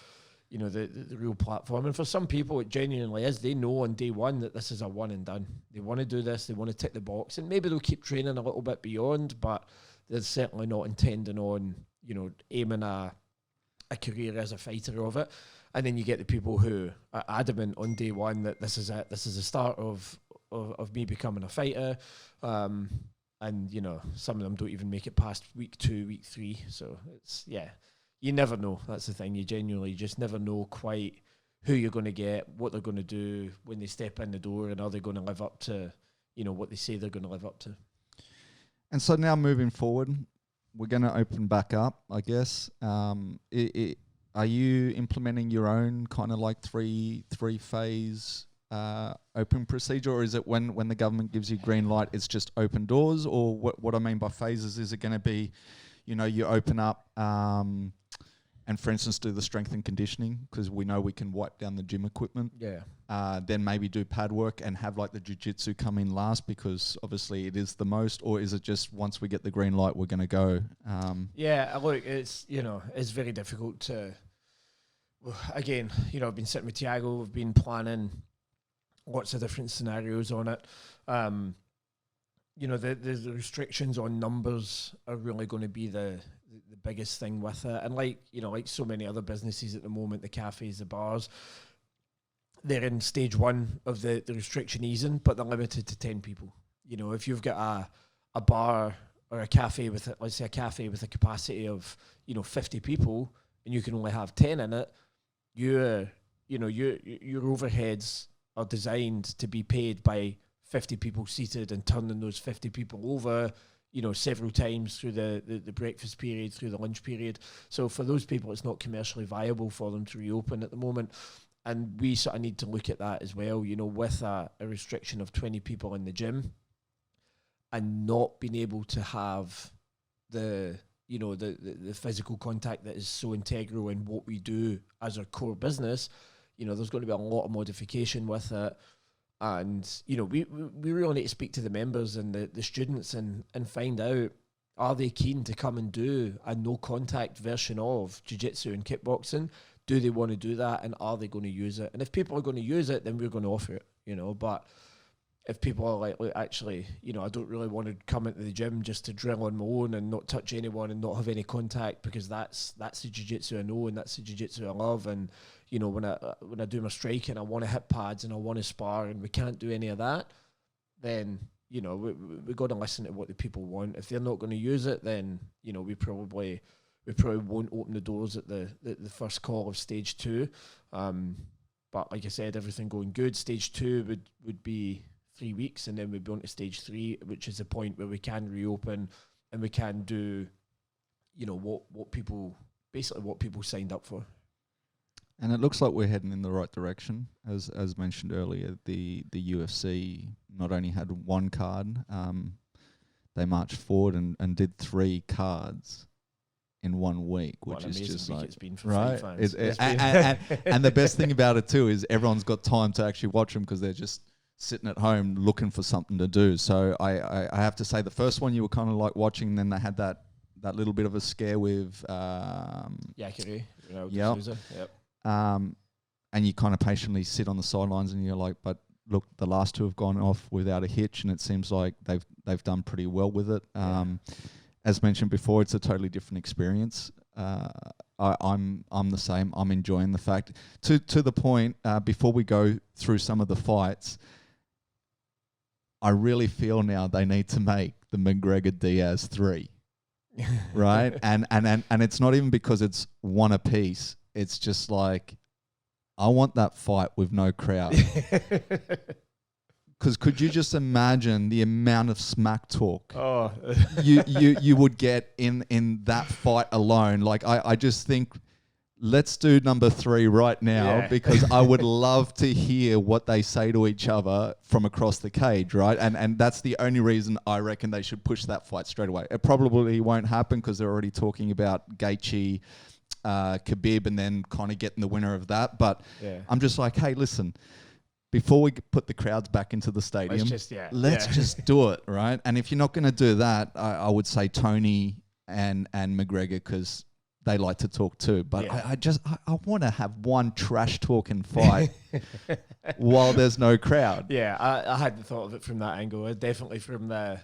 real platform. And for some people, it genuinely is. They know on day one that this is a one and done. They want to do this. They want to tick the box, and maybe they'll keep training a little bit beyond, but they're certainly not intending on aiming a career as a fighter of it. And then you get the people who are adamant on day one that this is it. This is the start of me becoming a fighter. And, you know, some of them don't even make it past week 2, week 3. So it's, you never know. That's the thing. You genuinely just never know quite who you're going to get, what they're going to do when they step in the door, and are they going to live up to, you know, what they say they're going to live up to. And so now moving forward, we're going to open back up, I guess. Are you implementing your own kind of like three phase open procedure, or is it when the government gives you green light, it's just open doors? Or what I mean by phases, is it going to be, you know, you open up and for instance do the strength and conditioning, because we know we can wipe down the gym equipment, then maybe do pad work and have like the jiu-jitsu come in last, because obviously it is the most? Or is it just once we get the green light we're going to go? Look, it's, you know, it's very difficult to, again, you know, I've been sitting with Tiago, we've been planning lots of different scenarios on it. You know, the restrictions on numbers are really going to be the biggest thing with it. And like, you know, like so many other businesses at the moment, the cafes, the bars, they're in stage 1 of the restriction easing, but they're limited to 10 people. You know, if you've got a bar or a cafe with, let's say a cafe with a capacity of, you know, 50 people, and you can only have 10 in it, your overheads are designed to be paid by 50 people seated and turning those 50 people over, you know, several times through the breakfast period, through the lunch period. So for those people, it's not commercially viable for them to reopen at the moment. And we sort of need to look at that as well, you know, with a restriction of 20 people in the gym and not being able to have the physical contact that is so integral in what we do as our core business. You know, there's going to be a lot of modification with it. And, you know, we really need to speak to the members and the students and find out, are they keen to come and do a no-contact version of jiu-jitsu and kickboxing? Do they want to do that? And are they going to use it? And if people are going to use it, then we're going to offer it, you know. But if people are like, look, actually, you know, I don't really want to come into the gym just to drill on my own and not touch anyone and not have any contact, because that's the jiu-jitsu I know and that's the jiu-jitsu I love. And, you know, when I do my striking, I want to hit pads and I want to spar, and we can't do any of that, then, you know, we got to listen to what the people want. If they're not going to use it, then, you know, we probably won't open the doors at the first call of stage 2. But like I said, everything going good, stage 2 would be 3 weeks, and then we'd be on to stage 3, which is the point where we can reopen and we can do, you know, what people signed up for. And it looks like we're heading in the right direction. As mentioned earlier, the UFC not only had one card, they marched forward and did 3 cards in 1 week, which is just like, it's been for right. fans. And the best thing about it too is everyone's got time to actually watch them, because they're just sitting at home looking for something to do. So I have to say, the first one you were kind of like watching, and then they had that little bit of a scare with Yakiri, you know, yep. And you kind of patiently sit on the sidelines and you're like, but look, the last 2 have gone off without a hitch, and it seems like they've done pretty well with it. As mentioned before, it's a totally different experience. I'm the same. I'm enjoying the fact to the point. Before we go through some of the fights, I really feel now they need to make the McGregor-Diaz 3, right? and it's not even because it's one apiece. It's just like, I want that fight with no crowd. Because could you just imagine the amount of smack talk you would get in that fight alone? Like, I just think, let's do number 3 right now, because I would love to hear what they say to each other from across the cage, right? And that's the only reason I reckon they should push that fight straight away. It probably won't happen because they're already talking about Gaethje, Khabib, and then kind of getting the winner of that. But I'm just like, hey, listen, before we put the crowds back into the stadium, let's just do it, right? And if you're not going to do that, I would say Tony and McGregor, because they like to talk too. But I want to have one trash talking fight while there's no crowd. Yeah, I hadn't thought of it from that angle. Definitely from the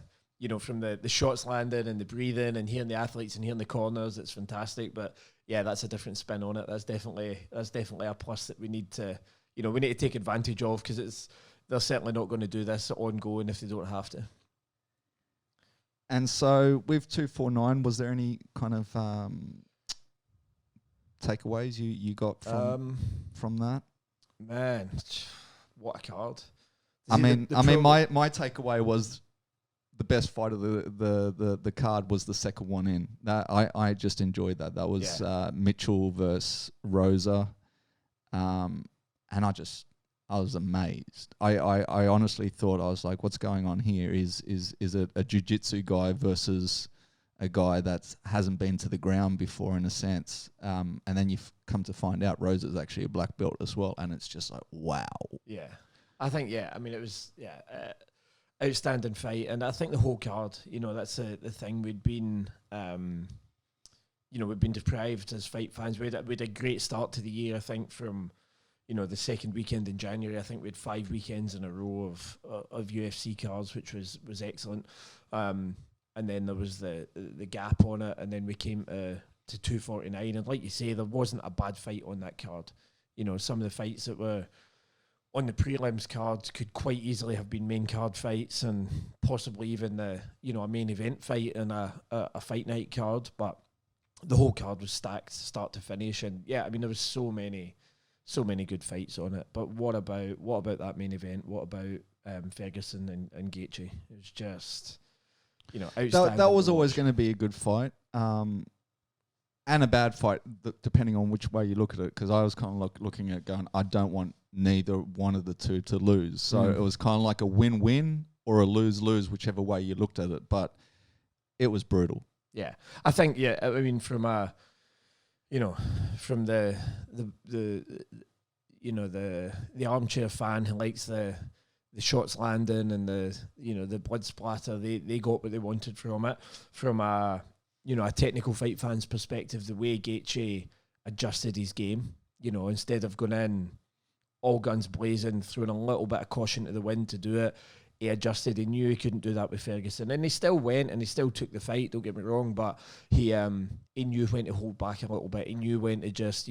from the shots landing and the breathing and hearing the athletes and hearing the corners, it's fantastic. But yeah, that's a different spin on it. That's definitely a plus that we need to, we need to take advantage of, because they're certainly not going to do this ongoing if they don't have to. And so with 249, was there any kind of takeaways you got from that? Man, what a card! My takeaway was the best fight of the card was the second one in. I just enjoyed that. That was Mitchell versus Rosa, and I was amazed. I honestly thought, I was like, what's going on here? Is it a jiu-jitsu guy versus a guy that hasn't been to the ground before, in a sense? And then you've come to find out Rosa's actually a black belt as well, and it's just like, wow. Yeah. I think, I mean, it was, outstanding fight. And I think the whole card, that's the thing. We'd been, we've been deprived as fight fans. We had a great start to the year, I think, from, the second weekend in January. I think we had 5 weekends in a row of UFC cards, which was excellent. And then there was the gap on it, and then we came to 249. And like you say, there wasn't a bad fight on that card. Some of the fights that were on the prelims cards could quite easily have been main card fights, and possibly even a main event fight and a fight night card. But the whole card was stacked start to finish, and I mean, there was so many good fights on it. But what about that main event? What about Ferguson and Gaethje? It was just outstanding. That was always going to be a good fight. And a bad fight, depending on which way you look at it, because I was kind of looking at it going, I don't want neither one of the two to lose. So it was kind of like a win-win or a lose-lose, whichever way you looked at it. But it was brutal. Yeah. I think, I mean, from from the armchair fan who likes the shots landing and the blood splatter, they got what they wanted from it. From a technical fight fan's perspective, the way Gaethje adjusted his game, instead of going in all guns blazing, throwing a little bit of caution to the wind to do it, he adjusted. He knew he couldn't do that with Ferguson, and he still went and he still took the fight, don't get me wrong, but he knew when to hold back a little bit. He knew when to just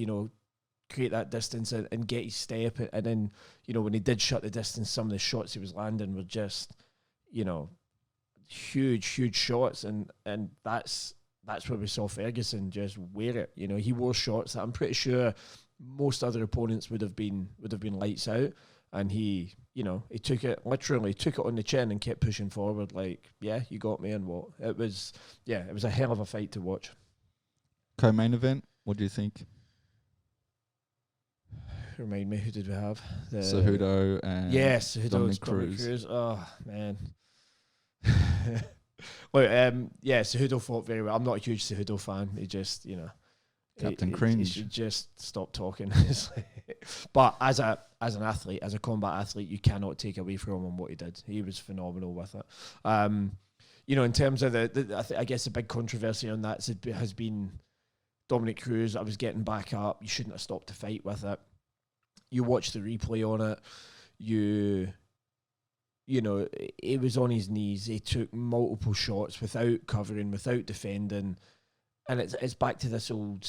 create that distance and get his step. And then when he did shut the distance, some of the shots he was landing were just huge shots, and that's where we saw Ferguson just wear it. He wore shots that I'm pretty sure most other opponents would have been lights out, and he took it on the chin and kept pushing forward. Like, you got me, and what it was a hell of a fight to watch. Co-main event, what do you think? Remind me, who did we have? Cejudo and Dominic Cruz. Oh man. Well, Cejudo fought very well. I'm not a huge Cejudo fan. He just, Captain Cringe. He should just stop talking. But as an athlete, as a combat athlete, you cannot take away from him what he did. He was phenomenal with it. In terms of I guess the big controversy on that has been Dominic Cruz. I was getting back up. You shouldn't have stopped the fight with it. You watch the replay on it. He was on his knees. He took multiple shots without covering, without defending. And it's back to this old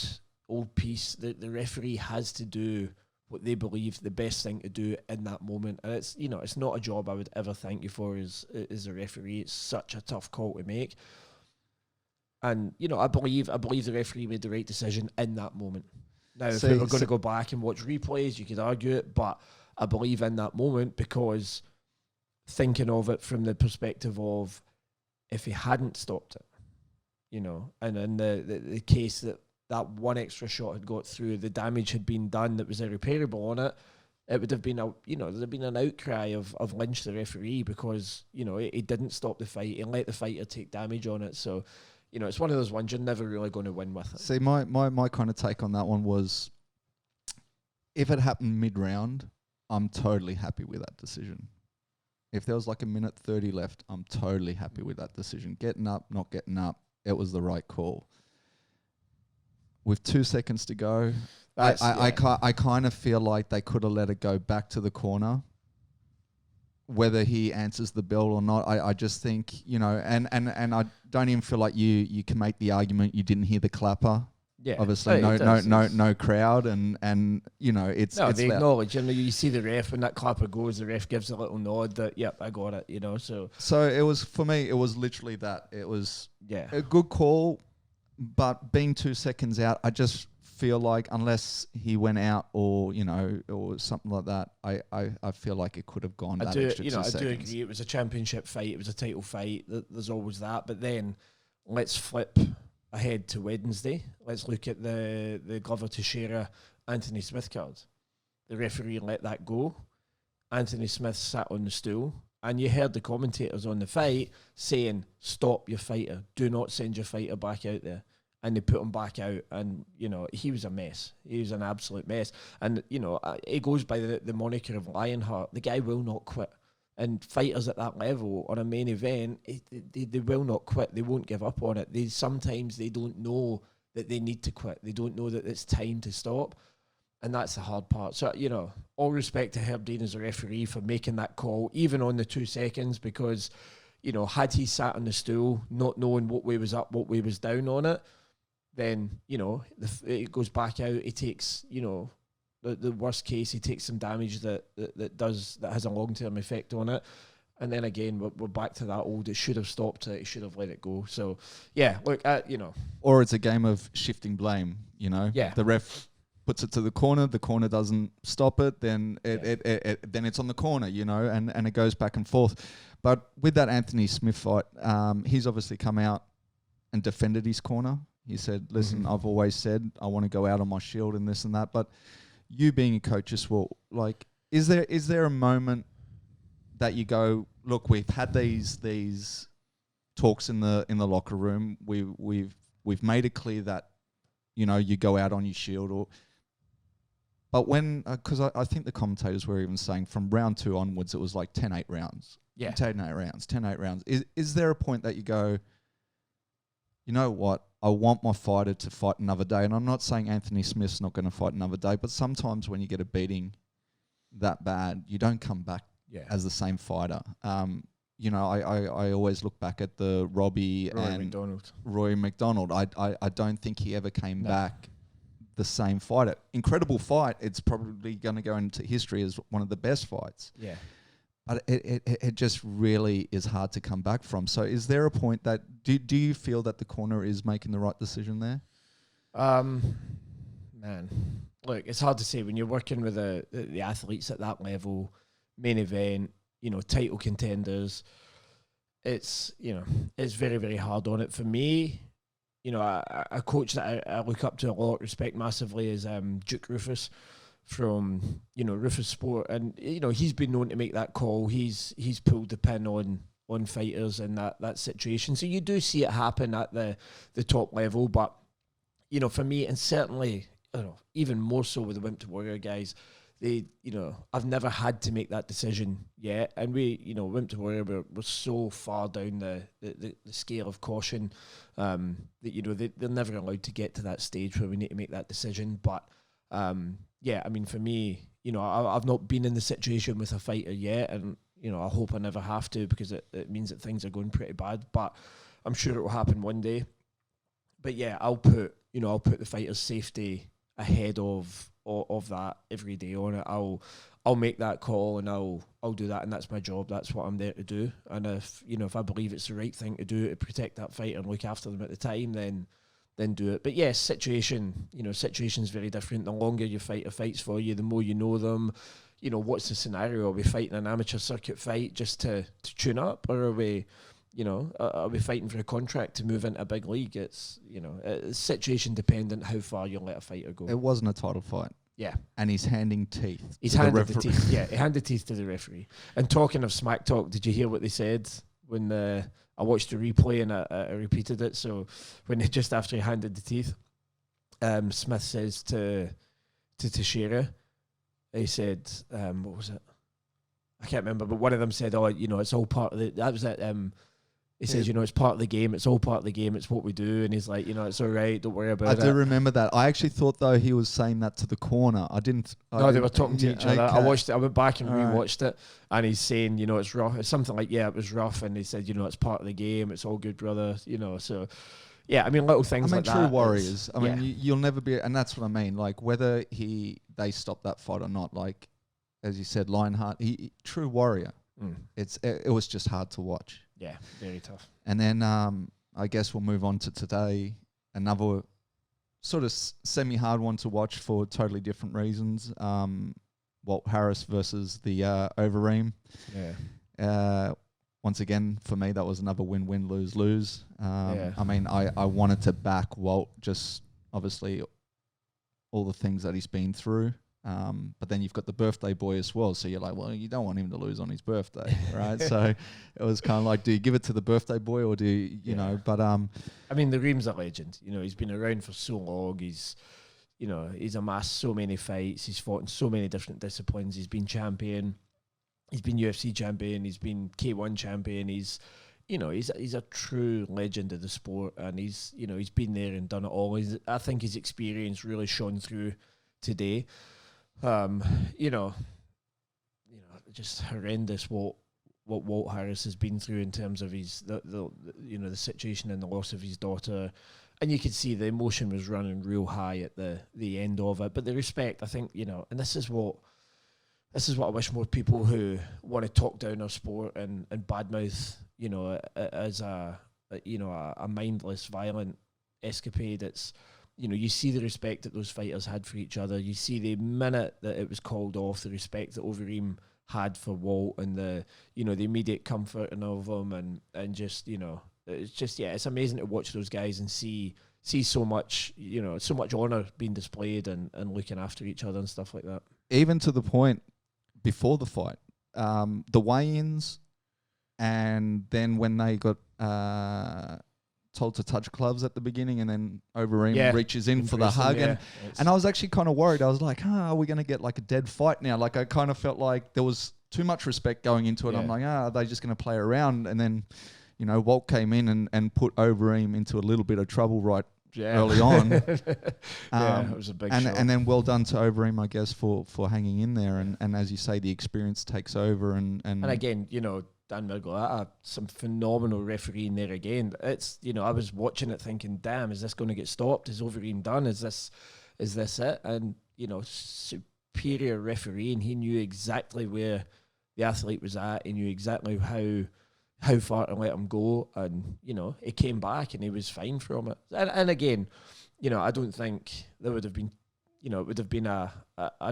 piece that the referee has to do what they believe the best thing to do in that moment. And it's not a job I would ever thank you for as a referee. It's such a tough call to make. And, I believe the referee made the right decision in that moment. Now, if we were going to go back and watch replays, you could argue it, but I believe in that moment, because thinking of it from the perspective of if he hadn't stopped it, and in the case that one extra shot had got through, the damage had been done that was irreparable on it, it would have been there'd been an outcry of lynch the referee, because he didn't stop the fight, he let the fighter take damage on it. So it's one of those ones you're never really going to win with it. See, my kind of take on that one was, if it happened mid-round, I'm totally happy with that decision. If there was like a minute 30 left, I'm totally happy with that decision. Getting up, not getting up, it was the right call. With 2 seconds to go, I kind of feel like they could have let it go back to the corner whether he answers the bell or not. I just think, and I don't even feel like you can make the argument you didn't hear the clapper. Yeah, obviously no crowd, and it's they acknowledge. You see the ref when that clapper goes, the ref gives a little nod that yep, I got it. So it was, for me, it was literally that. It was a good call, but being 2 seconds out, I just feel like unless he went out or something like that, I feel like it could have gone that extra 2 seconds. I do agree. It was a championship fight. It was a title fight. There's always that. But then let's flip ahead to Wednesday. Let's look at the Glover Teixeira Anthony Smith card. The referee let that go. Anthony Smith sat on the stool, and you heard the commentators on the fight saying, "Stop your fighter. Do not send your fighter back out there." And they put him back out, and he was a mess. He was an absolute mess. And it goes by the moniker of Lionheart. The guy will not quit. And fighters at that level on a main event, they will not quit. They won't give up on it. Sometimes they don't know that they need to quit. They don't know that it's time to stop. And that's the hard part. So, all respect to Herb Dean as a referee for making that call, even on the 2 seconds, because, had he sat on the stool, not knowing what way was up, what way was down on it, then, it goes back out. He takes, the worst case, he takes some damage that has a long-term effect on it. And then again, we're back to that old, it should have stopped it, it should have let it go. So, yeah, look, Or it's a game of shifting blame, Yeah. The ref puts it to the corner doesn't stop it, then then it's on the corner, and it goes back and forth. But with that Anthony Smith fight, he's obviously come out and defended his corner. He said, listen, I've always said I want to go out on my shield and this and that. But you being a coach as well, like, is there a moment that you go, look, we've had these talks in the locker room. We've made it clear that, you go out on your shield, but when, because I think the commentators were even saying from round 2 onwards, it was like 10-8 rounds. Yeah. 10-8 rounds. Is there a point that you go, you know what, I want my fighter to fight another day? And I'm not saying Anthony Smith's not going to fight another day, but sometimes when you get a beating that bad, you don't come back as the same fighter. I always look back at the Roy McDonald. I don't think he ever came back the same fighter. Incredible fight. It's probably going to go into history as one of the best fights. Yeah. But it just really is hard to come back from. So is there a point that, do you feel that the corner is making the right decision there? Man, look, it's hard to say when you're working with the athletes at that level, main event, title contenders. It's very, very hard on it. For me, a coach that I look up to a lot, respect massively, is Duke Rufus from Rufus Sport, and he's been known to make that call. He's pulled the pin on fighters in that situation. So you do see it happen at the top level, but for me, and certainly even more so with the Wimp to Warrior guys, I've never had to make that decision yet. And we, Wimp to Warrior, we're so far down the scale of caution that they're never allowed to get to that stage where we need to make that decision. But for me, I've not been in the situation with a fighter yet, and I hope I never have to, because it means that things are going pretty bad. But I'm sure it will happen one day. But yeah, I'll put the fighter's safety ahead of that every day on it. I'll make that call, and I'll do that, and that's my job. That's what I'm there to do. And if I believe it's the right thing to do to protect that fighter and look after them at the time, then do it. But yes, situation's very different. The longer your fighter fights for you, the more you know them. What's the scenario? Are we fighting an amateur circuit fight just to tune up, or are we fighting for a contract to move into a big league? It's situation dependent how far you let a fighter go. It wasn't a title fight. Yeah. And he's handing teeth. He's handed the teeth. Yeah, he handed teeth to the referee. And talking of smack talk, did you hear what they said when I watched the replay and I repeated it? So when just after he handed the teeth, Smith says to Teixeira, he said, what was it? I can't remember, but one of them said, it's all part of that was it. He says, it's part of the game. It's all part of the game. It's what we do. And he's like, it's all right. Don't worry about it. I do remember that. I actually thought, though, he was saying that to the corner. No, they were talking to each other. Okay. I went back and rewatched it, and he's saying, it's rough. It's something like, it was rough. And he said, it's part of the game. It's all good, brother. So, yeah, I mean, little things like that. True warriors. I mean, you'll never be, and that's what I mean. Like, whether they stop that fight or not, like, as you said, Lionheart, true warrior. It was just hard to watch. Yeah, very tough. And then I guess we'll move on to today. Another sort of semi-hard one to watch for totally different reasons. Walt Harris versus the Overeem. Yeah. Once again, for me, that was another win-win, lose-lose. I mean, I wanted to back Walt, just obviously all the things that he's been through. But then you've got the birthday boy as well. So you're like, well, you don't want him to lose on his birthday, right? So it was kind of like, do you give it to the birthday boy or do you know, but... I mean, the Reem's a legend. He's been around for so long. He's amassed so many fights. He's fought in so many different disciplines. He's been champion. He's been UFC champion. He's been K1 champion. He's a true legend of the sport, and he's been there and done it all. I think his experience really shone through today. Just horrendous what Walt Harris has been through in terms of his the situation and the loss of his daughter, and you could see the emotion was running real high at the end of it. But the respect, I think, and this is what I wish more people who want to talk down our sport and badmouth, as a mindless, violent escapade. It's you see the respect that those fighters had for each other. You see the minute that it was called off, the respect that Overeem had for Walt, and the immediate comforting of him, and just it's just it's amazing to watch those guys and see so much so much honor being displayed and looking after each other and stuff like that. Even to the point before the fight, the weigh-ins, and then when they got told to touch gloves at the beginning, and then Overeem reaches in for the hug, and I was actually kind of worried. I was like, are we going to get like a dead fight now? Like, I kind of felt like there was too much respect going into it. I'm like, are they just going to play around? And then, Walt came in and put Overeem into a little bit of trouble early on. It was a big show. And then well done to Overeem, I guess, for hanging in there. And as you say, the experience takes over. And again, Dan Mirgolata, some phenomenal refereeing there again. It's, I was watching it thinking, damn, is this going to get stopped? Is Overeem done? Is this it? And, superior refereeing. He knew exactly where the athlete was at. He knew exactly how far to let him go. And, he came back and he was fine from it. And again, I don't think there would have been, it would have been an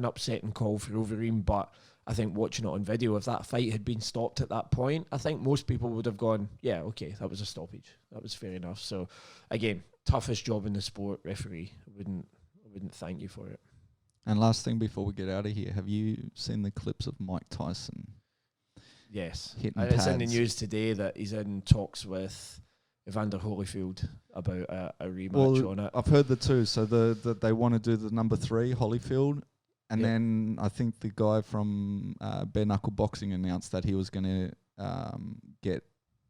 upsetting call for Overeem, but I think watching it on video, if that fight had been stopped at that point, I think most people would have gone, yeah, okay, that was a stoppage. That was fair enough. So, again, toughest job in the sport, referee. I wouldn't thank you for it. And last thing before we get out of here, have you seen the clips of Mike Tyson? Yes. It's in the news today that he's in talks with Evander Holyfield about a rematch on it. I've heard the two. So they want to do the number 3, Holyfield. And then I think the guy from Bare Knuckle Boxing announced that he was going to get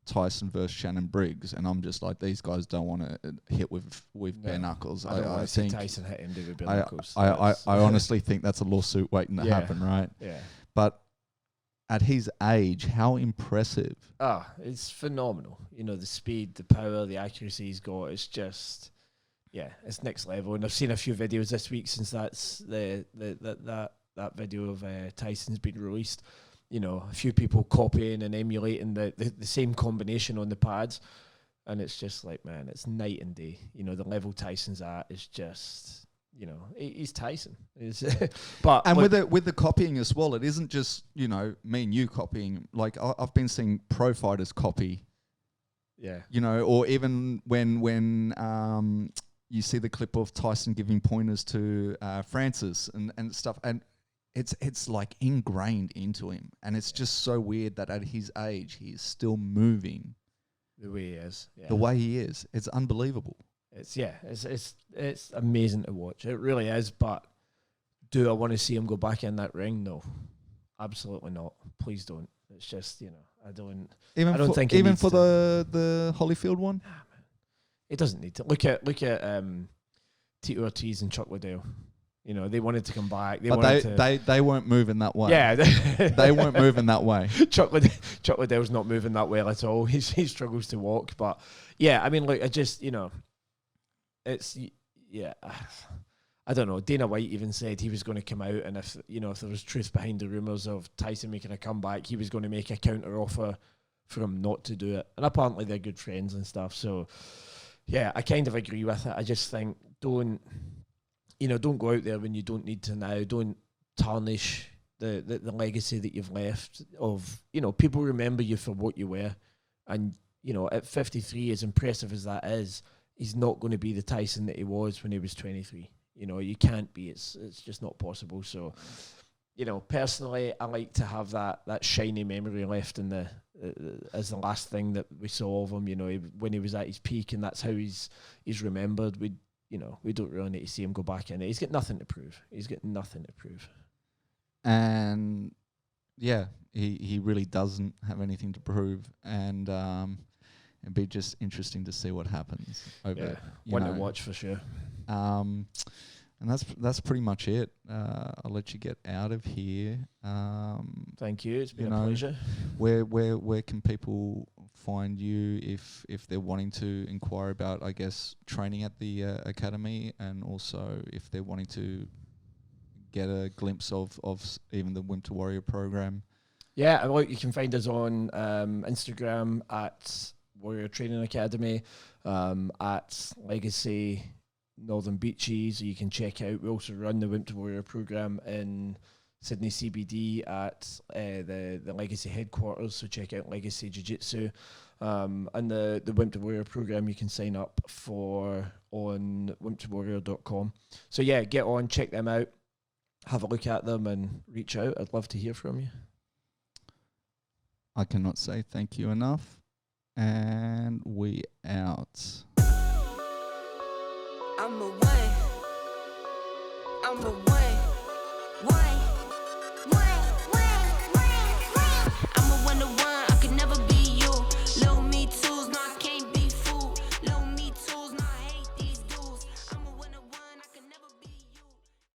Tyson versus Shannon Briggs, and I'm just like, these guys don't want to hit with bare knuckles. I think Tyson hit him with bare knuckles. I honestly think that's a lawsuit waiting to happen, right? Yeah. But at his age, how impressive! It's phenomenal. The speed, the power, the accuracy he's got. It's just. Yeah, it's next level, and I've seen a few videos this week since that's that video of Tyson's been released. A few people copying and emulating the same combination on the pads, and it's just like, man, it's night and day. The level Tyson's at is just, he's Tyson. But with the copying as well, it isn't just me and you copying. Like I've been seeing pro fighters copy. Yeah. Or even when you see the clip of Tyson giving pointers to Francis and stuff, and it's like ingrained into him, and it's just so weird that at his age he is still moving the way he is. Yeah. The way he is, it's unbelievable. It's amazing to watch. It really is. But do I want to see him go back in that ring? No, absolutely not. Please don't. It's just I don't Even think even for the Holyfield one. It doesn't need to. Look at Tito Ortiz and Chuck Liddell. You know, they wanted to come back. They weren't moving that way. Yeah, they weren't moving that way. Chuck Liddell's not moving that well at all. He struggles to walk. But yeah, I mean, look, I just, you know, it's, yeah, I don't know. Dana White even said he was going to come out, and if there was truth behind the rumours of Tyson making a comeback, he was going to make a counter offer for him not to do it. And apparently they're good friends and stuff. So yeah, I kind of agree with it. I just think don't go out there when you don't need to now. Don't tarnish the legacy that you've left of, you know, people remember you for what you were. And, you know, at 53, as impressive as that is, he's not going to be the Tyson that he was when he was 23. You know, you can't be. It's just not possible. So, you know, personally, I like to have that shiny memory left in as the last thing that we saw of him. You know, when he was at his peak, and that's how he's remembered. We don't really need to see him go back in it. He's got nothing to prove. And yeah, he really doesn't have anything to prove, and it'd be just interesting to see what happens over. One to watch for sure. And that's pretty much it. I'll let you get out of here. Thank you. It's been a pleasure. Where can people find you if they're wanting to inquire about, I guess, training at the academy, and also if they're wanting to get a glimpse of even the Wimp to Warrior program? Yeah, well, you can find us on Instagram at Warrior Training Academy, at Legacy Northern Beaches. You can check out. We also run the Wimp to Warrior program in Sydney CBD at the Legacy headquarters. So check out Legacy Jiu Jitsu, and the Wimp to Warrior program you can sign up for on wimptowarrior.com. So yeah, get on, check them out, have a look at them, and reach out. I'd love to hear from you. I cannot say thank you enough, and we out. I'm a one.